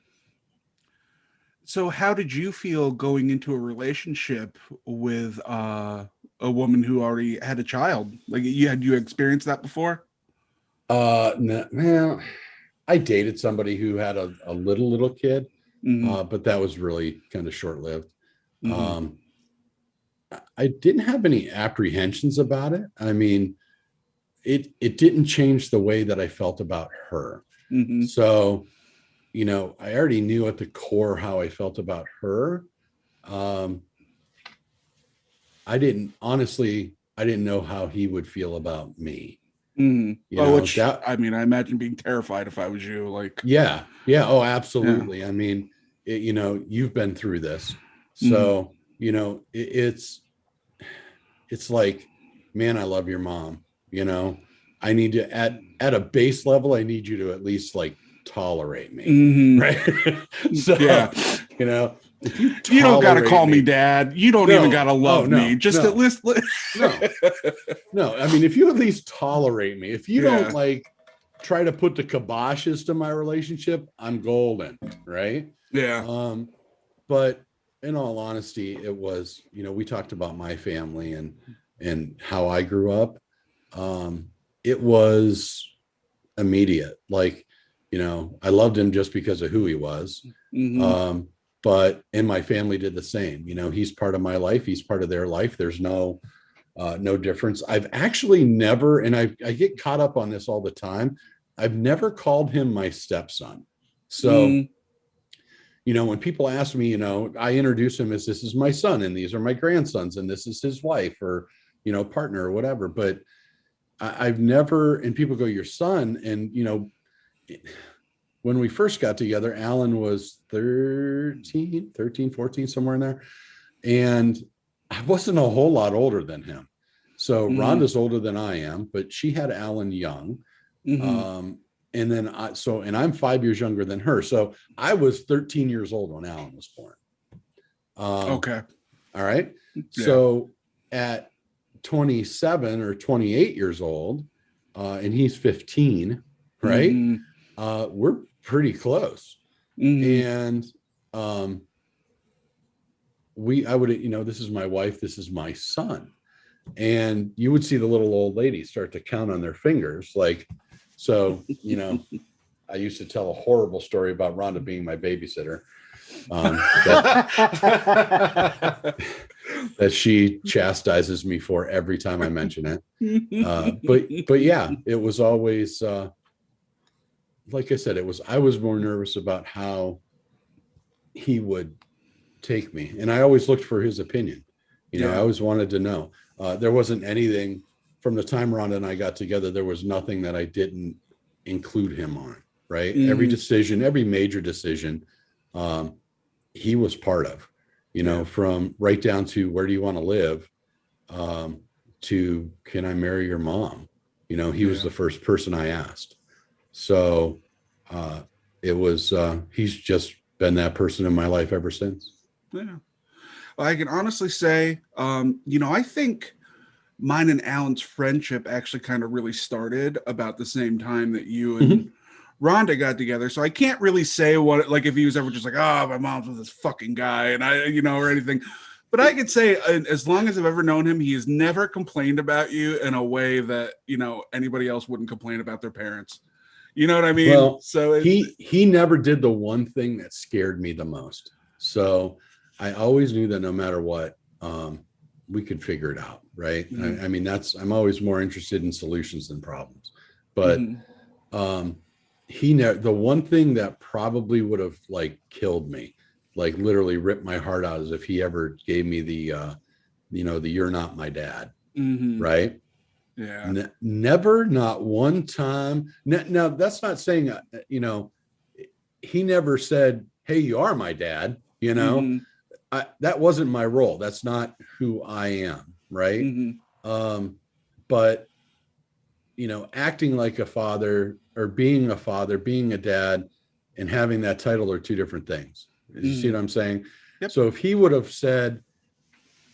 Speaker 1: So how did you feel going into a relationship with a woman who already had a child? Like, you experienced that before?
Speaker 3: No, I dated somebody who had a little kid, but that was really kind of short-lived. Mm-hmm. I didn't have any apprehensions about it. I mean, it didn't change the way that I felt about her. Mm-hmm. So, I already knew at the core how I felt about her. I didn't know how he would feel about me.
Speaker 1: Mm-hmm. I imagine being terrified if I was you. Like,
Speaker 3: yeah. Oh, absolutely. Yeah. I mean, you've been through this, so it's like, man, I love your mom. I need to at a base level, I need you to at least like tolerate me, mm-hmm. right? So,
Speaker 1: yeah.
Speaker 3: If
Speaker 1: you don't got to call me dad. You don't even got to love me. Just at least.
Speaker 3: No. I mean, if you at least tolerate me, if you don't like try to put the kiboshes to my relationship, I'm golden, right?
Speaker 1: Yeah.
Speaker 3: But in all honesty, it was, we talked about my family and how I grew up. It was immediate. Like, I loved him just because of who he was. Mm-hmm. And my family did the same. He's part of my life. He's part of their life. There's no difference. I've actually never, and I get caught up on this all the time. I've never called him my stepson. So, when people ask me, I introduce him as, this is my son, and these are my grandsons, and this is his wife or, partner or whatever. But I've never, and people go, your son. And, when we first got together, Alan was 13, 14, somewhere in there. And I wasn't a whole lot older than him. So Rhonda's older than I am, but she had Alan young. Mm-hmm. And then I'm 5 years younger than her. So I was 13 years old when Alan was born.
Speaker 1: Okay.
Speaker 3: All right. Yeah. So at 27 or 28 years old, and he's 15, right? Mm-hmm. We're pretty close. Mm-hmm. And I would, this is my wife, this is my son. And you would see the little old lady start to count on their fingers. Like, so, I used to tell a horrible story about Rhonda being my babysitter. That she chastises me for every time I mention it. But yeah, it was always, like I said, I was more nervous about how he would take me. And I always looked for his opinion. I always wanted to know. There wasn't anything from the time Rhonda and I got together. There was nothing that I didn't include him on, right? Mm-hmm. Every decision, every major decision, he was part of, from right down to where do you want to live, to can I marry your mom? He was the first person I asked. So he's just been that person in my life ever since.
Speaker 1: Yeah. Well, I can honestly say, I think mine and Alan's friendship actually kind of really started about the same time that you and Rhonda got together. So I can't really say what, like, if he was ever just like, oh, my mom's with this fucking guy and or anything. But I could say, as long as I've ever known him, he has never complained about you in a way that, anybody else wouldn't complain about their parents. You know what I mean?
Speaker 3: Well,
Speaker 1: so
Speaker 3: he never did the one thing that scared me the most. So I always knew that no matter what, we could figure it out. Right. I mean, I'm always more interested in solutions than problems, but, the one thing that probably would have like killed me, like literally ripped my heart out, is if he ever gave me the you're not my dad. Right.
Speaker 1: Yeah.
Speaker 3: Never, not one time. Now that's not saying, he never said, hey, you are my dad, that wasn't my role. That's not who I am. Right. But, acting like a father or being a father, being a dad and having that title are two different things. You see what I'm saying?
Speaker 1: Yep.
Speaker 3: So if he would have said,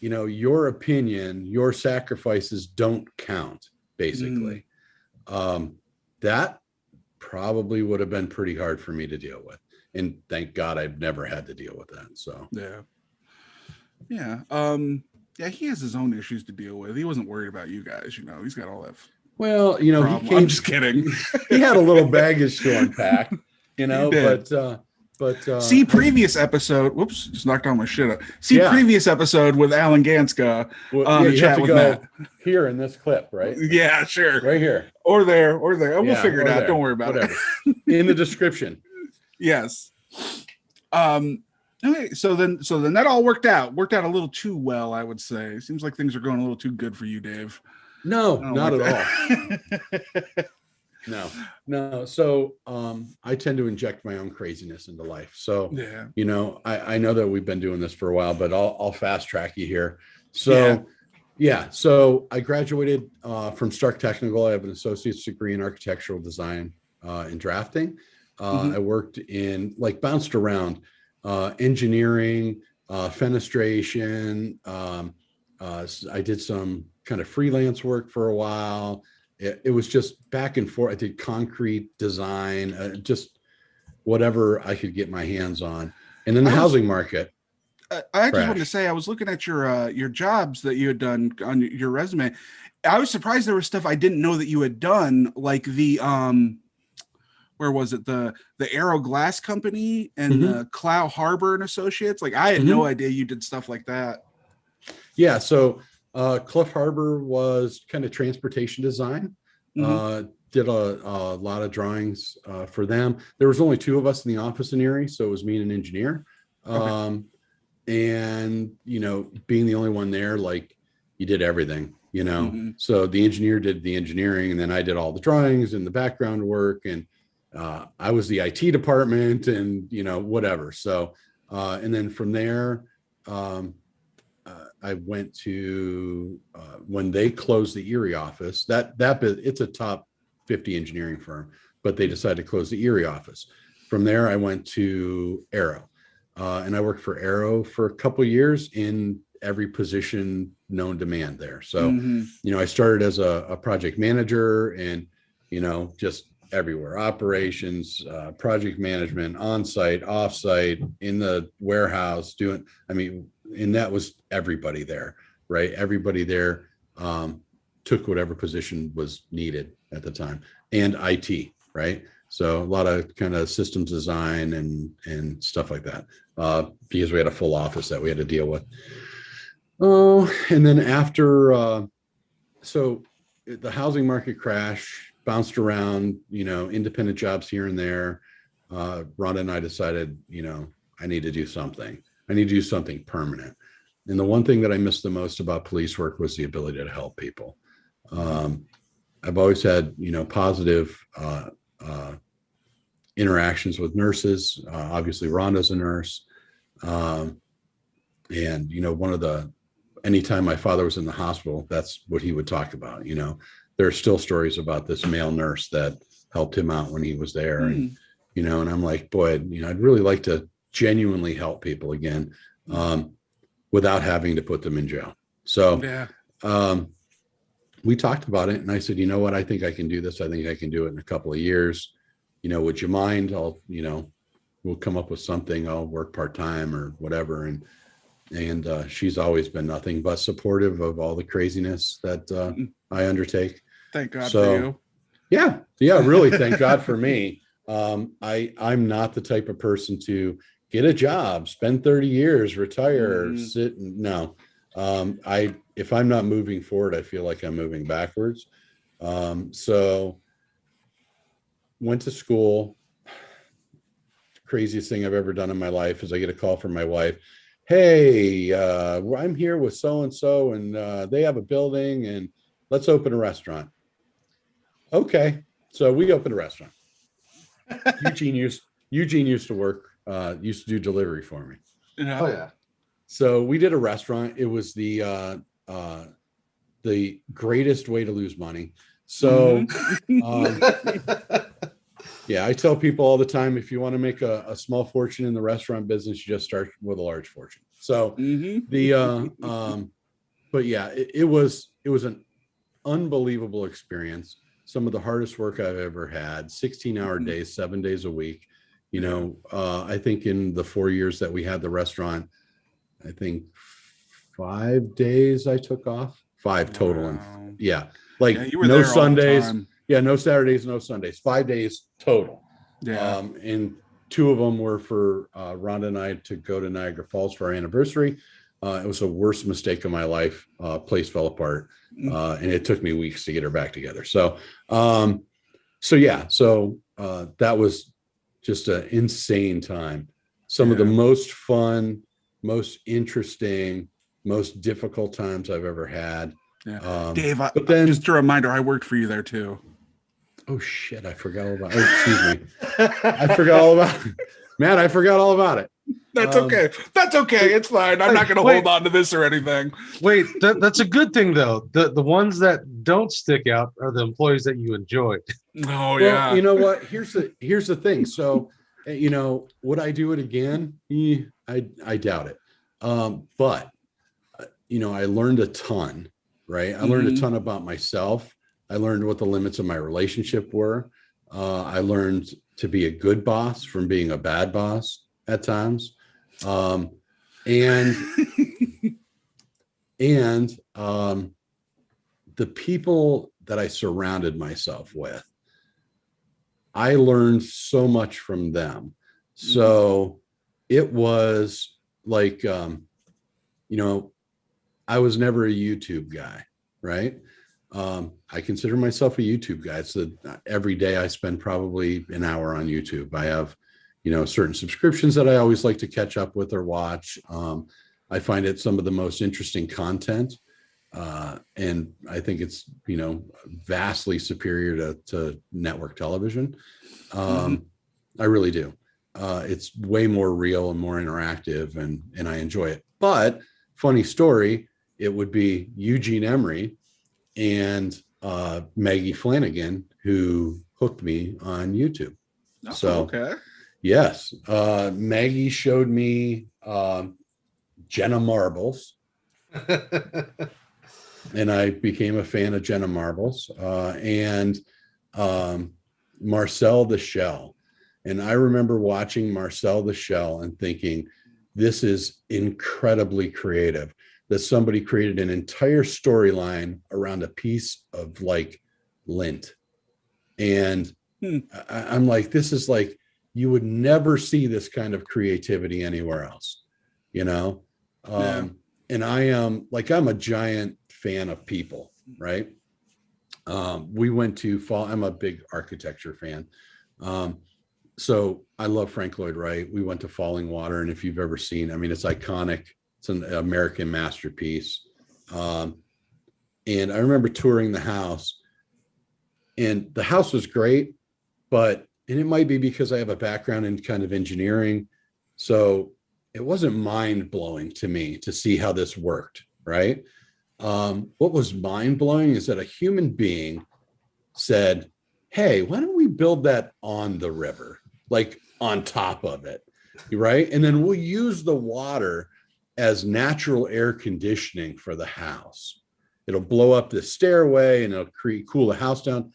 Speaker 3: your opinion, your sacrifices don't count, basically, that probably would have been pretty hard for me to deal with. And thank God I've never had to deal with that. So,
Speaker 1: yeah. He has his own issues to deal with. He wasn't worried about you guys, he's got all that.
Speaker 3: Well,
Speaker 1: I'm just kidding.
Speaker 3: He had a little baggage to unpack, but
Speaker 1: see previous episode. Whoops, just knocked on my shit up. Previous episode with Alan Ganska.
Speaker 3: You chat with Matt here in this clip, right?
Speaker 1: Yeah, sure.
Speaker 3: Right here,
Speaker 1: or there. We'll figure it out. Don't worry about it.
Speaker 3: In the description.
Speaker 1: Yes. Okay, so then that all worked out a little too well, I would say. Seems like things are going a little too good for you, Dave.
Speaker 3: No, not at all. No. So I tend to inject my own craziness into life. So, I know that we've been doing this for a while, but I'll fast track you here. So, so I graduated from Stark Technical. I have an associate's degree in architectural design and drafting. I worked bounced around engineering, fenestration. I did some kind of freelance work for a while. It was just back and forth. I did concrete design, just whatever I could get my hands on. And then the housing market.
Speaker 1: I just wanted to say, I was looking at your jobs that you had done on your resume. I was surprised there was stuff I didn't know that you had done, like the where was it, the Aero Glass Company and the Clow Harbor and Associates. Like, I had no idea you did stuff like that.
Speaker 3: Yeah, so Cliff Harbor was kind of transportation design. Did a lot of drawings for them. There was only two of us in the office in Erie, so it was me and an engineer. Okay. And being the only one there, like, you did everything. So the engineer did the engineering, and then I did all the drawings and the background work, and I was the IT department, and whatever. So and then from there, I went to when they closed the Erie office. It's a top 50 engineering firm, but they decided to close the Erie office. From there, I went to Aero, and I worked for Aero for a couple of years in every position known to man there. So I started as a project manager, and just everywhere: operations, project management, on-site, off-site, in the warehouse, and that was everybody there, right? Everybody there took whatever position was needed at the time, and IT, right? So a lot of kind of systems design and stuff like that, because we had a full office that we had to deal with. Oh, and then after, so the housing market crash, bounced around, independent jobs here and there. Rhonda and I decided, I need to do something. I need to do something permanent. And the one thing that I missed the most about police work was the ability to help people. I've always had, positive interactions with nurses. Obviously, Rhonda's a nurse. And, anytime my father was in the hospital, that's what he would talk about. There are still stories about this male nurse that helped him out when he was there. And, and I'm like, boy, I'd really like to genuinely help people again, without having to put them in jail. So, we talked about it, and I said, you know what, I think I can do this. I think I can do it in a couple of years. Would you mind? We'll come up with something. I'll work part-time or whatever. And she's always been nothing but supportive of all the craziness that I undertake.
Speaker 1: Thank God for you.
Speaker 3: Yeah, really. Thank God for me. I'm not the type of person to get a job, spend 30 years, retire, sit. No, if I'm not moving forward, I feel like I'm moving backwards. So went to school. Craziest thing I've ever done in my life is I get a call from my wife. Hey, I'm here with so-and-so, and they have a building, and let's open a restaurant. Okay. So we opened a restaurant. Eugene used to work, used to do delivery for me.
Speaker 2: Oh yeah.
Speaker 3: So we did a restaurant. It was the greatest way to lose money. So, yeah, I tell people all the time, if you want to make a small fortune in the restaurant business, you just start with a large fortune. So but yeah, it was an unbelievable experience. Some of the hardest work I've ever had, 16-hour days, 7 days a week. I think in the 4 years that we had the restaurant, I think 5 days I took off, 5 total.
Speaker 1: Wow.
Speaker 3: And you were
Speaker 1: no
Speaker 3: there Sundays.
Speaker 1: All the time.
Speaker 3: Yeah, no Saturdays, no Sundays, 5 days total.
Speaker 1: Yeah.
Speaker 3: And 2 of them were for Rhonda and I to go to Niagara Falls for our anniversary. It was the worst mistake of my life. Place fell apart, and it took me weeks to get her back together. So, that was just an insane time. Some of the most fun, most interesting, most difficult times I've ever had.
Speaker 1: Yeah. Dave, but then just a reminder, I worked for you there too.
Speaker 3: Oh shit, I forgot all about it. Excuse me. I forgot all about it. Matt, I forgot all about it.
Speaker 1: That's okay. That's okay. It's fine. I'm not going to hold on to this or anything.
Speaker 2: Wait, that's a good thing though. The ones that don't stick out are the employees that you enjoyed.
Speaker 1: Oh yeah.
Speaker 3: Well, you know what? Here's the thing. So, would I do it again? I doubt it. But I learned a ton, right? I learned a ton about myself. I learned what the limits of my relationship were. I learned to be a good boss from being a bad boss at times. And the people that I surrounded myself with, I learned so much from them. So it was like, I was never a YouTube guy, right? I consider myself a YouTube guy. So every day I spend probably an hour on YouTube. I have, certain subscriptions that I always like to catch up with or watch. I find it some of the most interesting content. And I think it's, vastly superior to network television. I really do. It's way more real and more interactive, and I enjoy it. But funny story, it would be Eugene Emery and Maggie Flanagan who hooked me on YouTube.
Speaker 1: Oh,
Speaker 3: so
Speaker 1: okay.
Speaker 3: Yes, Maggie showed me Jenna Marbles, and I became a fan of Jenna Marbles, and Marcel the Shell. And I remember watching Marcel the Shell and thinking, this is incredibly creative, that somebody created an entire storyline around a piece of lint. And I'm like, this is like, you would never see this kind of creativity anywhere else, And I am I'm a giant fan of people, right? We went to I'm a big architecture fan. So I love Frank Lloyd Wright. We went to Falling Water, and if you've ever seen, it's iconic. It's an American masterpiece. And I remember touring the house, and the house was great, and it might be because I have a background in kind of engineering. So it wasn't mind blowing to me to see how this worked, right? What was mind blowing is that a human being said, hey, why don't we build that on the river, like on top of it, right? And then we'll use the water as natural air conditioning for the house. It'll blow up the stairway and it'll cool the house down.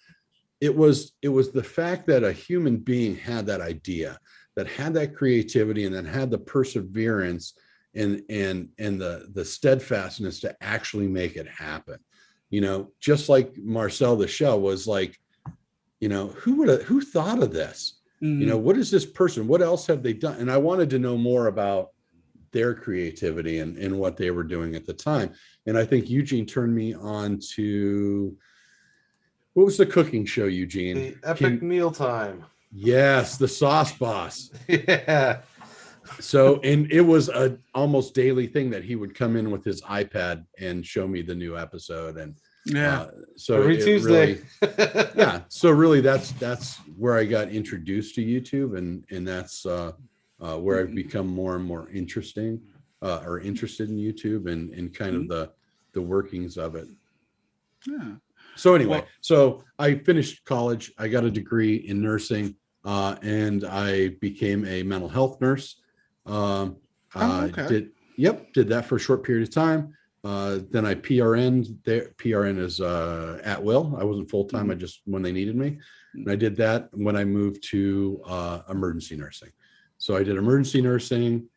Speaker 3: It was the fact that a human being had that idea, that had that creativity, and then had the perseverance and the steadfastness to actually make it happen. You know, just like Marcel the Shell was like, you know, who thought of this? Mm-hmm. You know, what is this person? What else have they done? And I wanted to know more about their creativity and what they were doing at the time. And I think Eugene turned me on to, what was the cooking show, Eugene?
Speaker 2: The Epic Mealtime.
Speaker 3: Yes, the Sauce Boss.
Speaker 2: Yeah.
Speaker 3: So, and it was a almost daily thing that he would come in with his iPad and show me the new episode. And so
Speaker 2: every Tuesday.
Speaker 3: Really, yeah. So really that's where I got introduced to YouTube, and that's where I've become more and more interested in YouTube and kind of the workings of it.
Speaker 1: Yeah.
Speaker 3: So anyway, so I finished college. I got a degree in nursing, and I became a mental health nurse.
Speaker 1: Okay.
Speaker 3: Did that for a short period of time. Then I PRN'd there. PRN is at will. I wasn't full-time. I just, when they needed me. And I did that when I moved to emergency nursing. So I did emergency nursing,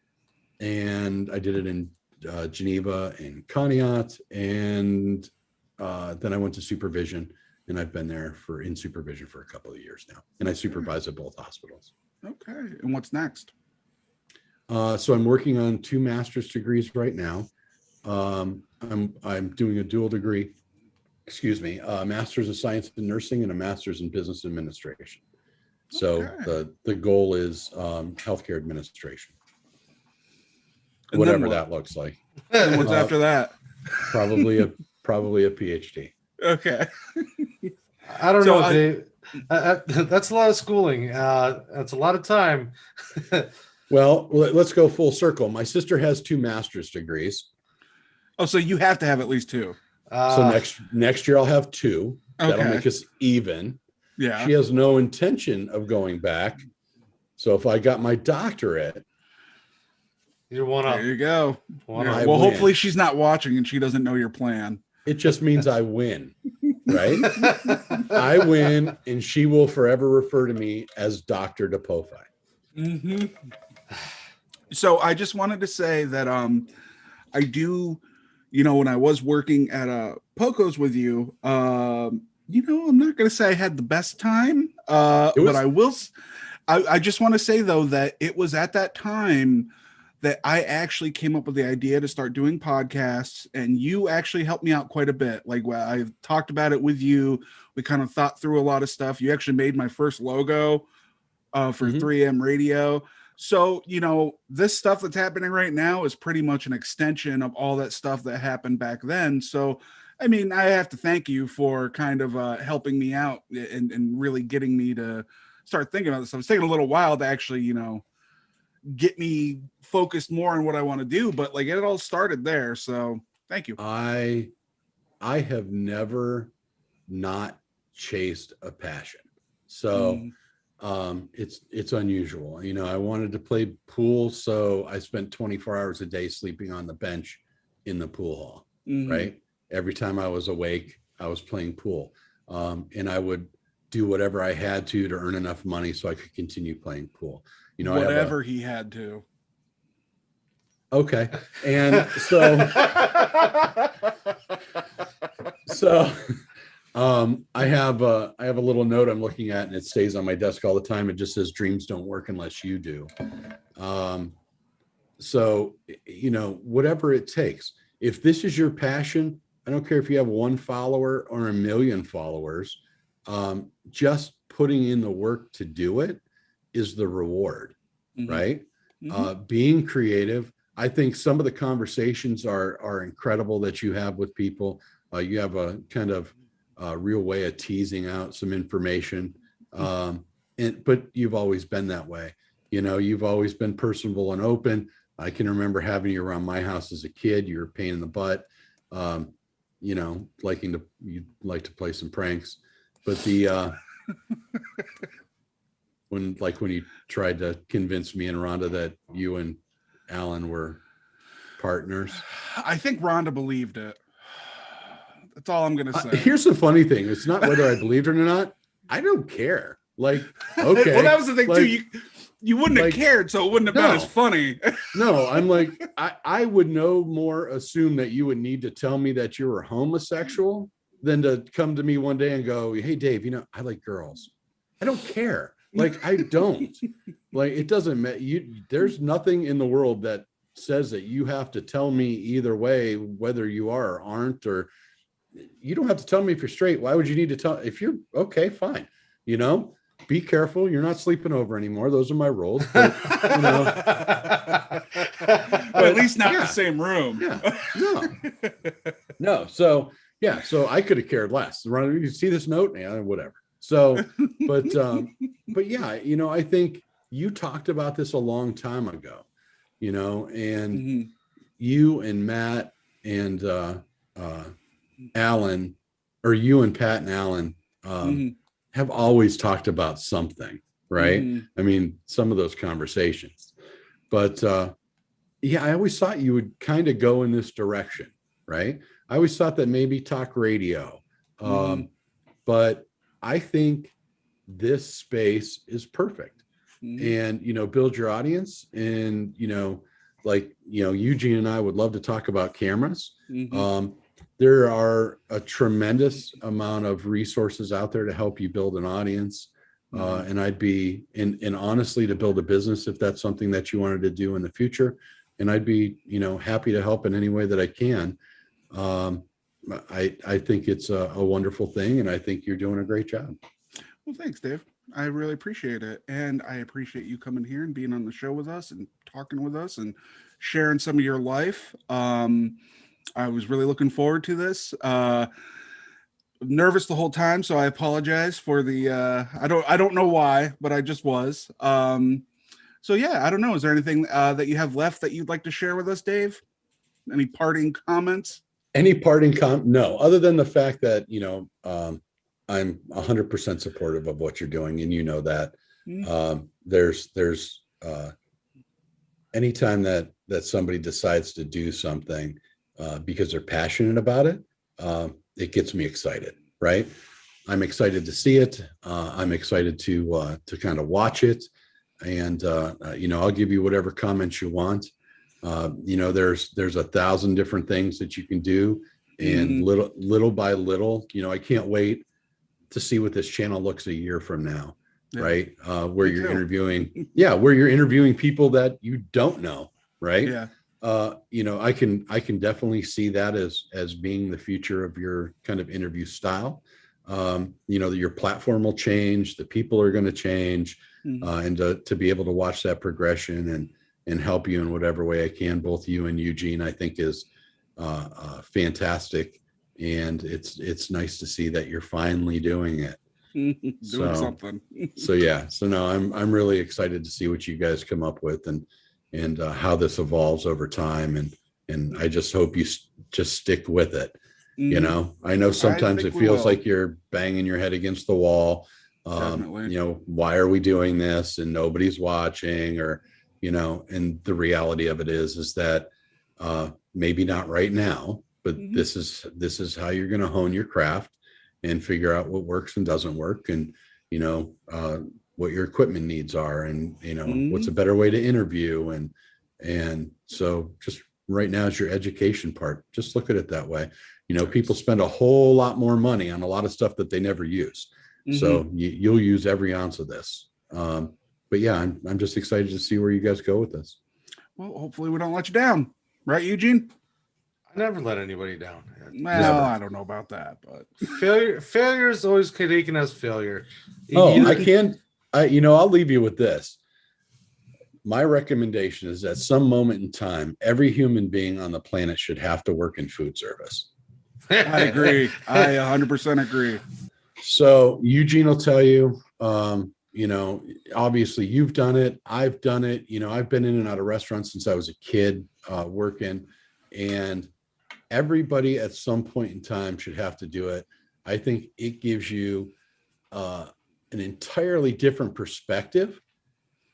Speaker 3: and I did it in Geneva and Conneaut, and then I went to supervision, and I've been there in supervision for a couple of years now, and I supervise at both hospitals.
Speaker 1: Okay. And what's next?
Speaker 3: So I'm working on 2 master's degrees right now. I'm doing a dual degree, a master's of science in nursing and a master's in business administration. So the goal is healthcare administration, and whatever that looks like.
Speaker 1: And what's after that?
Speaker 3: Probably a PhD.
Speaker 1: Okay.
Speaker 2: I don't know, Dave. That's a lot of schooling. That's a lot of time.
Speaker 3: Well, let's go full circle. My sister has 2 master's degrees.
Speaker 1: Oh, so you have to have at least 2.
Speaker 3: So next year I'll have 2.
Speaker 1: Okay.
Speaker 3: That'll make us even.
Speaker 1: Yeah.
Speaker 3: She has no intention of going back. So if I got my doctorate,
Speaker 2: you're one up.
Speaker 1: There you go.
Speaker 3: Well,
Speaker 1: hopefully she's not watching and she doesn't know your plan.
Speaker 3: It just means I win, right? I win, and she will forever refer to me as Dr. DiPofi.
Speaker 1: Mm-hmm. So I just wanted to say that I do, when I was working at Poco's with you, I'm not going to say I had the best time, but I just want to say, though, that it was at that time that I actually came up with the idea to start doing podcasts, and you actually helped me out quite a bit. Like, I've talked about it with you. We kind of thought through a lot of stuff. You actually made my first logo for 3M radio. So, this stuff that's happening right now is pretty much an extension of all that stuff that happened back then. So, I mean, I have to thank you for kind of helping me out and really getting me to start thinking about this stuff. It's taken a little while to actually, get me focused more on what I want to do, but like it all started there. So thank you.
Speaker 3: I have never not chased a passion. So it's unusual. I wanted to play pool, so I spent 24 hours a day sleeping on the bench in the pool hall, right? Every time I was awake, I was playing pool. And I would do whatever I had to earn enough money so I could continue playing pool.
Speaker 1: Whatever he had to.
Speaker 3: Okay. And so I have a little note I'm looking at, and it stays on my desk all the time. It just says, dreams don't work unless you do. So, whatever it takes, if this is your passion, I don't care if you have 1 follower or 1 million followers, just putting in the work to do it is the reward, right? Being creative. I think some of the conversations are incredible that you have with people. You have a kind of real way of teasing out some information. But you've always been that way. You've always been personable and open. I can remember having you around my house as a kid. You were a pain in the butt. You know, you like to play some pranks, but when you tried to convince me and Rhonda that you and Alan were partners.
Speaker 1: I think Rhonda believed it. That's all I'm gonna say.
Speaker 3: Here's the funny thing: it's not whether I believed it or not. I don't care. Like, okay.
Speaker 1: Well, that was the thing too. You wouldn't have cared, so it wouldn't have been as funny.
Speaker 3: No, I'm like, I would no more assume that you would need to tell me that you were homosexual than to come to me one day and go, hey, Dave, you know, I like girls. I don't care. Like, I don't. Like, it doesn't matter. There's nothing in the world that says that you have to tell me either way, whether you are or aren't, or you don't have to tell me if you're straight. Why would you need to tell? If you're okay, fine. You know, be careful. You're not sleeping over anymore. Those are my rules. But, you know,
Speaker 1: but at least not in the same room.
Speaker 3: Yeah. No. So I could have cared less. You see this note? Yeah, whatever. So, but yeah, you know, I think you talked about this a long time ago, you know, and you and Matt and Alan, or you and Pat and Alan, have always talked about something, right? I mean, some of those conversations, but yeah, I always thought you would kind of go in this direction, right? I always thought that maybe talk radio, but I think this space is perfect. And, you know, build your audience, and, you know, like, you know, Eugene and I would love to talk about cameras. There are a tremendous amount of resources out there to help you build an audience. And I'd be, and honestly, to build a business, if that's something that you wanted to do in the future, and I'd be, you know, happy to help in any way that I can. I think it's a wonderful thing, and I think you're doing a great job.
Speaker 1: Well, thanks, Dave. I really appreciate it. And I appreciate you coming here and being on the show with us and talking with us and sharing some of your life. I was really looking forward to this. Nervous the whole time, so I apologize for the I don't know why, but I just was. So yeah, I don't know. Is there anything that you have left that you'd like to share with us, Dave? Any parting comments?
Speaker 3: No, other than the fact that, you know, I'm 100% supportive of what you're doing, and you know that. There's anytime that somebody decides to do something because they're passionate about it, it gets me excited, right? I'm excited to see it. I'm excited to kind of watch it, and you know, I'll give you whatever comments you want. You know, there's 1,000 different things that you can do, and little by little, you know, I can't wait to see what this channel looks a year from now, right? Where you're interviewing people that you don't know, right? You know, I can definitely see that as being the future of your kind of interview style. You know, your platform will change, the people are going to change, and to be able to watch that progression and help you in whatever way I can, both you and Eugene, I think is fantastic. And it's nice to see that you're finally doing it.
Speaker 1: Doing something.
Speaker 3: So no, I'm really excited to see what you guys come up with, and how this evolves over time. And I just hope you just stick with it. You know, I know sometimes it feels like you're banging your head against the wall. You know, why are we doing this and nobody's watching, or, you know, and the reality of it is that maybe not right now, but this is how you're going to hone your craft and figure out what works and doesn't work, and, you know, what your equipment needs are, and, you know, what's a better way to interview. And so just right now is your education part. Just look at it that way. You know, people spend a whole lot more money on a lot of stuff that they never use. So you'll use every ounce of this. But yeah, I'm just excited to see where you guys go with this.
Speaker 1: Well, hopefully we don't let you down. Right, Eugene?
Speaker 2: I never let anybody down.
Speaker 1: Well, never. I don't know about that, but
Speaker 2: failure is always taken as failure.
Speaker 3: I'll leave you with this. My recommendation is at some moment in time, every human being on the planet should have to work in food service.
Speaker 1: I agree. I 100% agree.
Speaker 3: So Eugene will tell you, obviously you've done it. I've done it. I've been in and out of restaurants since I was a kid working, and everybody at some point in time should have to do it. I think it gives you an entirely different perspective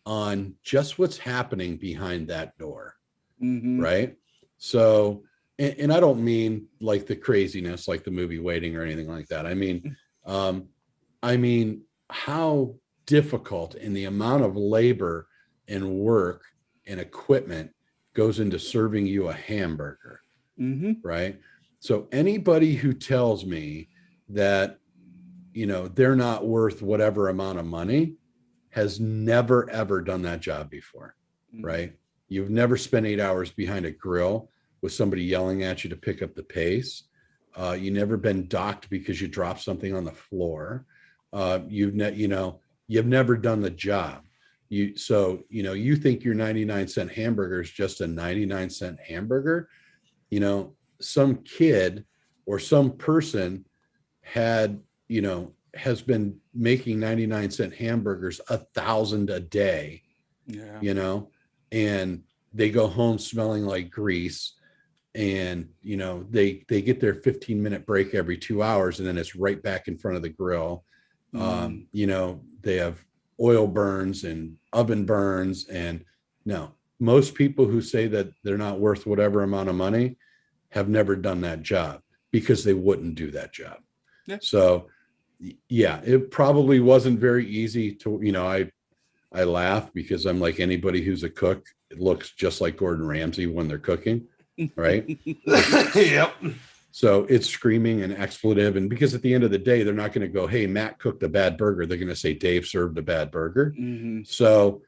Speaker 3: on just what's happening behind that door.
Speaker 1: Mm-hmm.
Speaker 3: Right. So, and I don't mean like the craziness, like the movie Waiting or anything like that. I mean how difficult and the amount of labor and work and equipment goes into serving you a hamburger.
Speaker 1: Mm-hmm.
Speaker 3: Right. So anybody who tells me that, they're not worth whatever amount of money has never, ever done that job before.
Speaker 1: Mm-hmm.
Speaker 3: Right. You've never spent 8 hours behind a grill with somebody yelling at you to pick up the pace. You never been docked because you dropped something on the floor. You've never done the job. You think your 99-cent hamburger is just a 99-cent hamburger. Some kid or some person has been making 99-cent hamburgers 1,000 a day.
Speaker 1: Yeah.
Speaker 3: And they go home smelling like grease, and they get their 15-minute break every 2 hours, and then it's right back in front of the grill. They have oil burns and oven burns, and no, most people who say that they're not worth whatever amount of money have never done that job because they wouldn't do that job.
Speaker 1: Yeah.
Speaker 3: So yeah, it probably wasn't very easy to, I laugh because I'm like anybody who's a cook. It looks just like Gordon Ramsay when they're cooking, right?
Speaker 2: Yep.
Speaker 3: So it's screaming and expletive. And because at the end of the day, they're not going to go, hey, Matt cooked a bad burger. They're going to say Dave served a bad burger.
Speaker 1: Mm-hmm.
Speaker 3: So,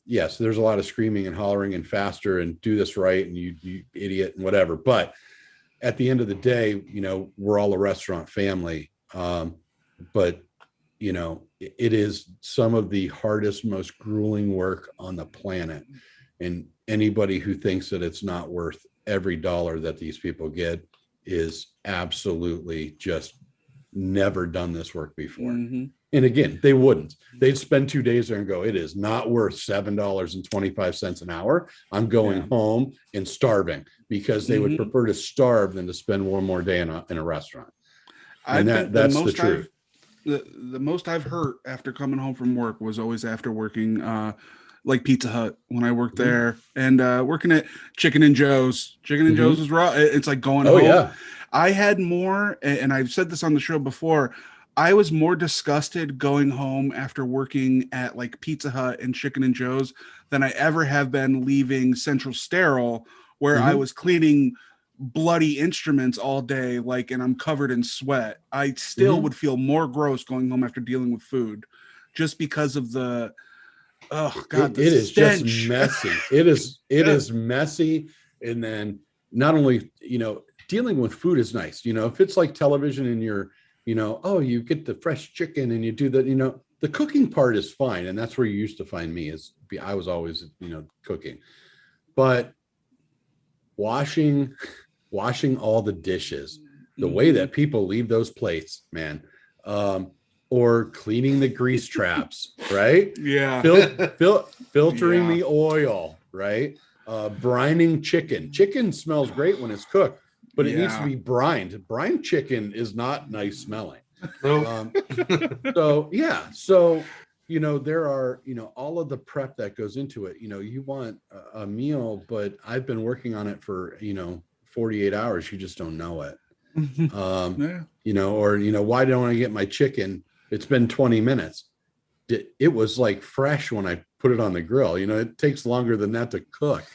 Speaker 3: yes, there's a lot of screaming and hollering and faster and do this right. And you idiot and whatever. But at the end of the day, we're all a restaurant family. But it is some of the hardest, most grueling work on the planet. And anybody who thinks that it's not worth every dollar that these people get is absolutely just never done this work before.
Speaker 1: Mm-hmm.
Speaker 3: And again, they wouldn't. They'd spend 2 days there and go, it is not worth $7.25 an hour. I'm going home and starving, because they would prefer to starve than to spend one more day in a restaurant. And that's the truth.
Speaker 1: The most I've hurt after coming home from work was always after working like Pizza Hut when I worked there, and working at Chicken and Joe's. Chicken and Joe's was raw. It's like going home.
Speaker 3: Yeah.
Speaker 1: I had more, and I've said this on the show before, I was more disgusted going home after working at like Pizza Hut and Chicken and Joe's than I ever have been leaving Central Sterile, where I was cleaning bloody instruments all day, and I'm covered in sweat. I still would feel more gross going home after dealing with food, just because of the it
Speaker 3: is just messy. It is messy. And then not only dealing with food is nice, if it's like television and you're you get the fresh chicken and you do the cooking part is fine, and that's where you used to find me. I was always cooking, but washing all the dishes, the way that people leave those plates, man, or cleaning the grease traps, right?
Speaker 1: Yeah.
Speaker 3: Filtering the oil, right? Brining chicken. Chicken smells great when it's cooked, but it needs to be brined. Brined chicken is not nice smelling.
Speaker 2: Nope.
Speaker 3: So there are, all of the prep that goes into it. You want a meal, but I've been working on it for, 48 hours. You just don't know it. Why don't I get my chicken? It's been 20 minutes. It was like fresh when I put it on the grill. It takes longer than that to cook.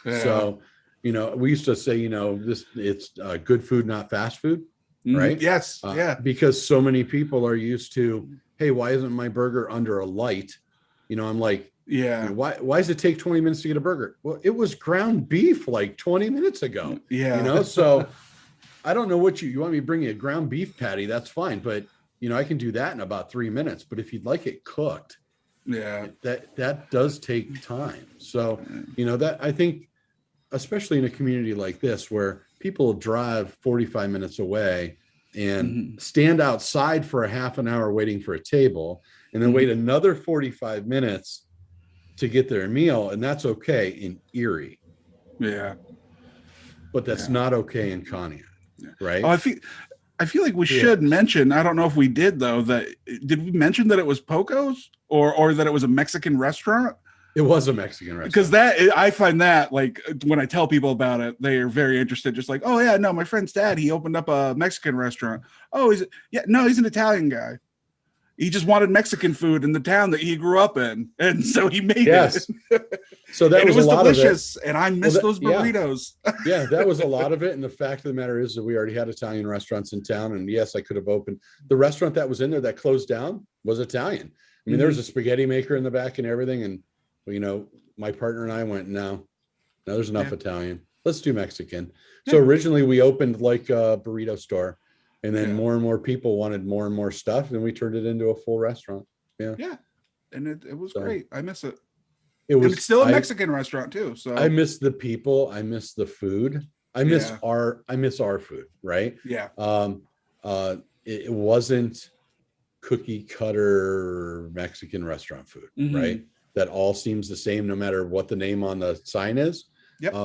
Speaker 3: Yeah. So, we used to say, it's good food, not fast food. Right.
Speaker 1: Yes.
Speaker 3: Because so many people are used to, hey, why isn't my burger under a light? I'm like, why does it take 20 minutes to get a burger? Well, it was ground beef like 20 minutes ago.
Speaker 1: Yeah.
Speaker 3: So I don't know what you want me to bring you a ground beef patty. That's fine. But, I can do that in about 3 minutes. But if you'd like it cooked, that does take time. So, that I think, especially in a community like this, where people drive 45 minutes away and stand outside for a half an hour waiting for a table, and then wait another 45 minutes to get their meal. And that's okay in Erie.
Speaker 1: Yeah.
Speaker 3: But that's not okay in Conneaut. Right.
Speaker 1: Oh, I feel like we should mention, I don't know if we did though, that did we mention that it was Poco's or that it was a Mexican restaurant?
Speaker 3: It was a Mexican restaurant.
Speaker 1: Because I find that, like, when I tell people about it, they are very interested. Just like, oh yeah, no, my friend's dad, he opened up a Mexican restaurant. Oh, he's an Italian guy. He just wanted Mexican food in the town that he grew up in, and so he made it.
Speaker 3: So that was a lot
Speaker 1: delicious,
Speaker 3: of it.
Speaker 1: And I miss those burritos.
Speaker 3: Yeah, that was a lot of it. And the fact of the matter is that we already had Italian restaurants in town, and yes, I could have opened the restaurant that was in there that closed down was Italian. I mean, there was a spaghetti maker in the back and everything, and my partner and I went, no, there's enough Italian. Let's do Mexican. So originally we opened like a burrito store. And then more and more people wanted more and more stuff, and we turned it into a full restaurant. Yeah.
Speaker 1: And it was great. I miss it. It's still a Mexican restaurant too. So
Speaker 3: I miss the people. I miss the food. I miss our food. Right.
Speaker 1: Yeah.
Speaker 3: It wasn't cookie cutter Mexican restaurant food. Right. That all seems the same no matter what the name on the sign is.
Speaker 1: Yep.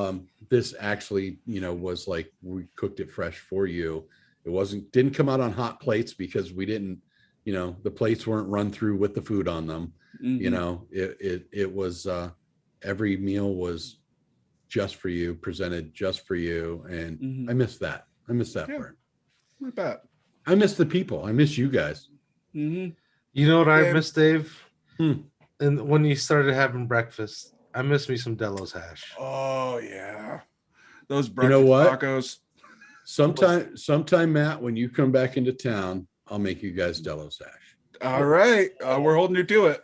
Speaker 3: This actually, was like we cooked it fresh for you. It didn't come out on hot plates because we didn't, the plates weren't run through with the food on them. It was, every meal was just for you, presented just for you. And I miss that. I miss that part.
Speaker 1: I bet.
Speaker 3: I miss the people. I miss you guys.
Speaker 2: You know what I miss, Dave? And when you started having breakfast, I miss me some Delos hash.
Speaker 1: Oh yeah. Those breakfast tacos.
Speaker 3: Sometime, Matt, when you come back into town, I'll make you guys Delos hash.
Speaker 1: All right. We're holding you to it.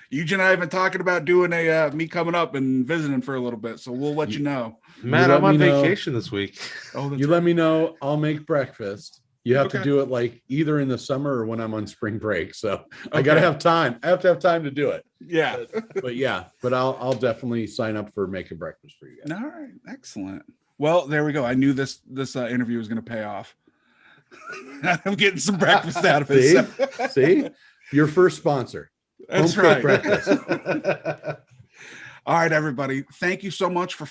Speaker 1: Eugene and I have been talking about doing me coming up and visiting for a little bit. So we'll let you know.
Speaker 2: Matt, I'm on vacation this week.
Speaker 3: Oh, you let me know. I'll make breakfast. You have to do it like either in the summer or when I'm on spring break. So I got to have time. I have to have time to do it.
Speaker 1: Yeah.
Speaker 3: But I'll definitely sign up for making breakfast for you guys.
Speaker 1: All right. Excellent. Well, there we go. I knew this interview was going to pay off. I'm getting some breakfast out of it.
Speaker 3: See? Your first sponsor.
Speaker 1: That's right. All right, everybody. Thank you so much for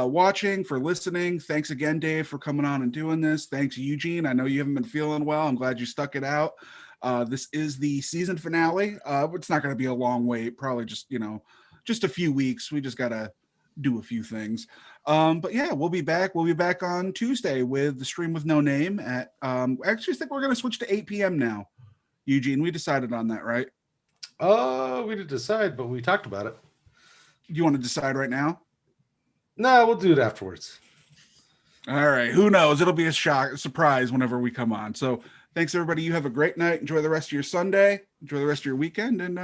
Speaker 1: watching, for listening. Thanks again, Dave, for coming on and doing this. Thanks, Eugene. I know you haven't been feeling well. I'm glad you stuck it out. This is the season finale. It's not going to be a long wait. Probably just a few weeks. We just got to do a few things. But yeah, we'll be back. We'll be back on Tuesday with the Stream with No Name at I actually think we're going to switch to 8 p.m. now. Eugene, we decided on that, right?
Speaker 2: We didn't decide, but we talked about it.
Speaker 1: Do you want to decide right now?
Speaker 2: No, we'll do it afterwards.
Speaker 1: All right. Who knows? It'll be a surprise whenever we come on. So thanks, everybody. You have a great night. Enjoy the rest of your Sunday. Enjoy the rest of your weekend. And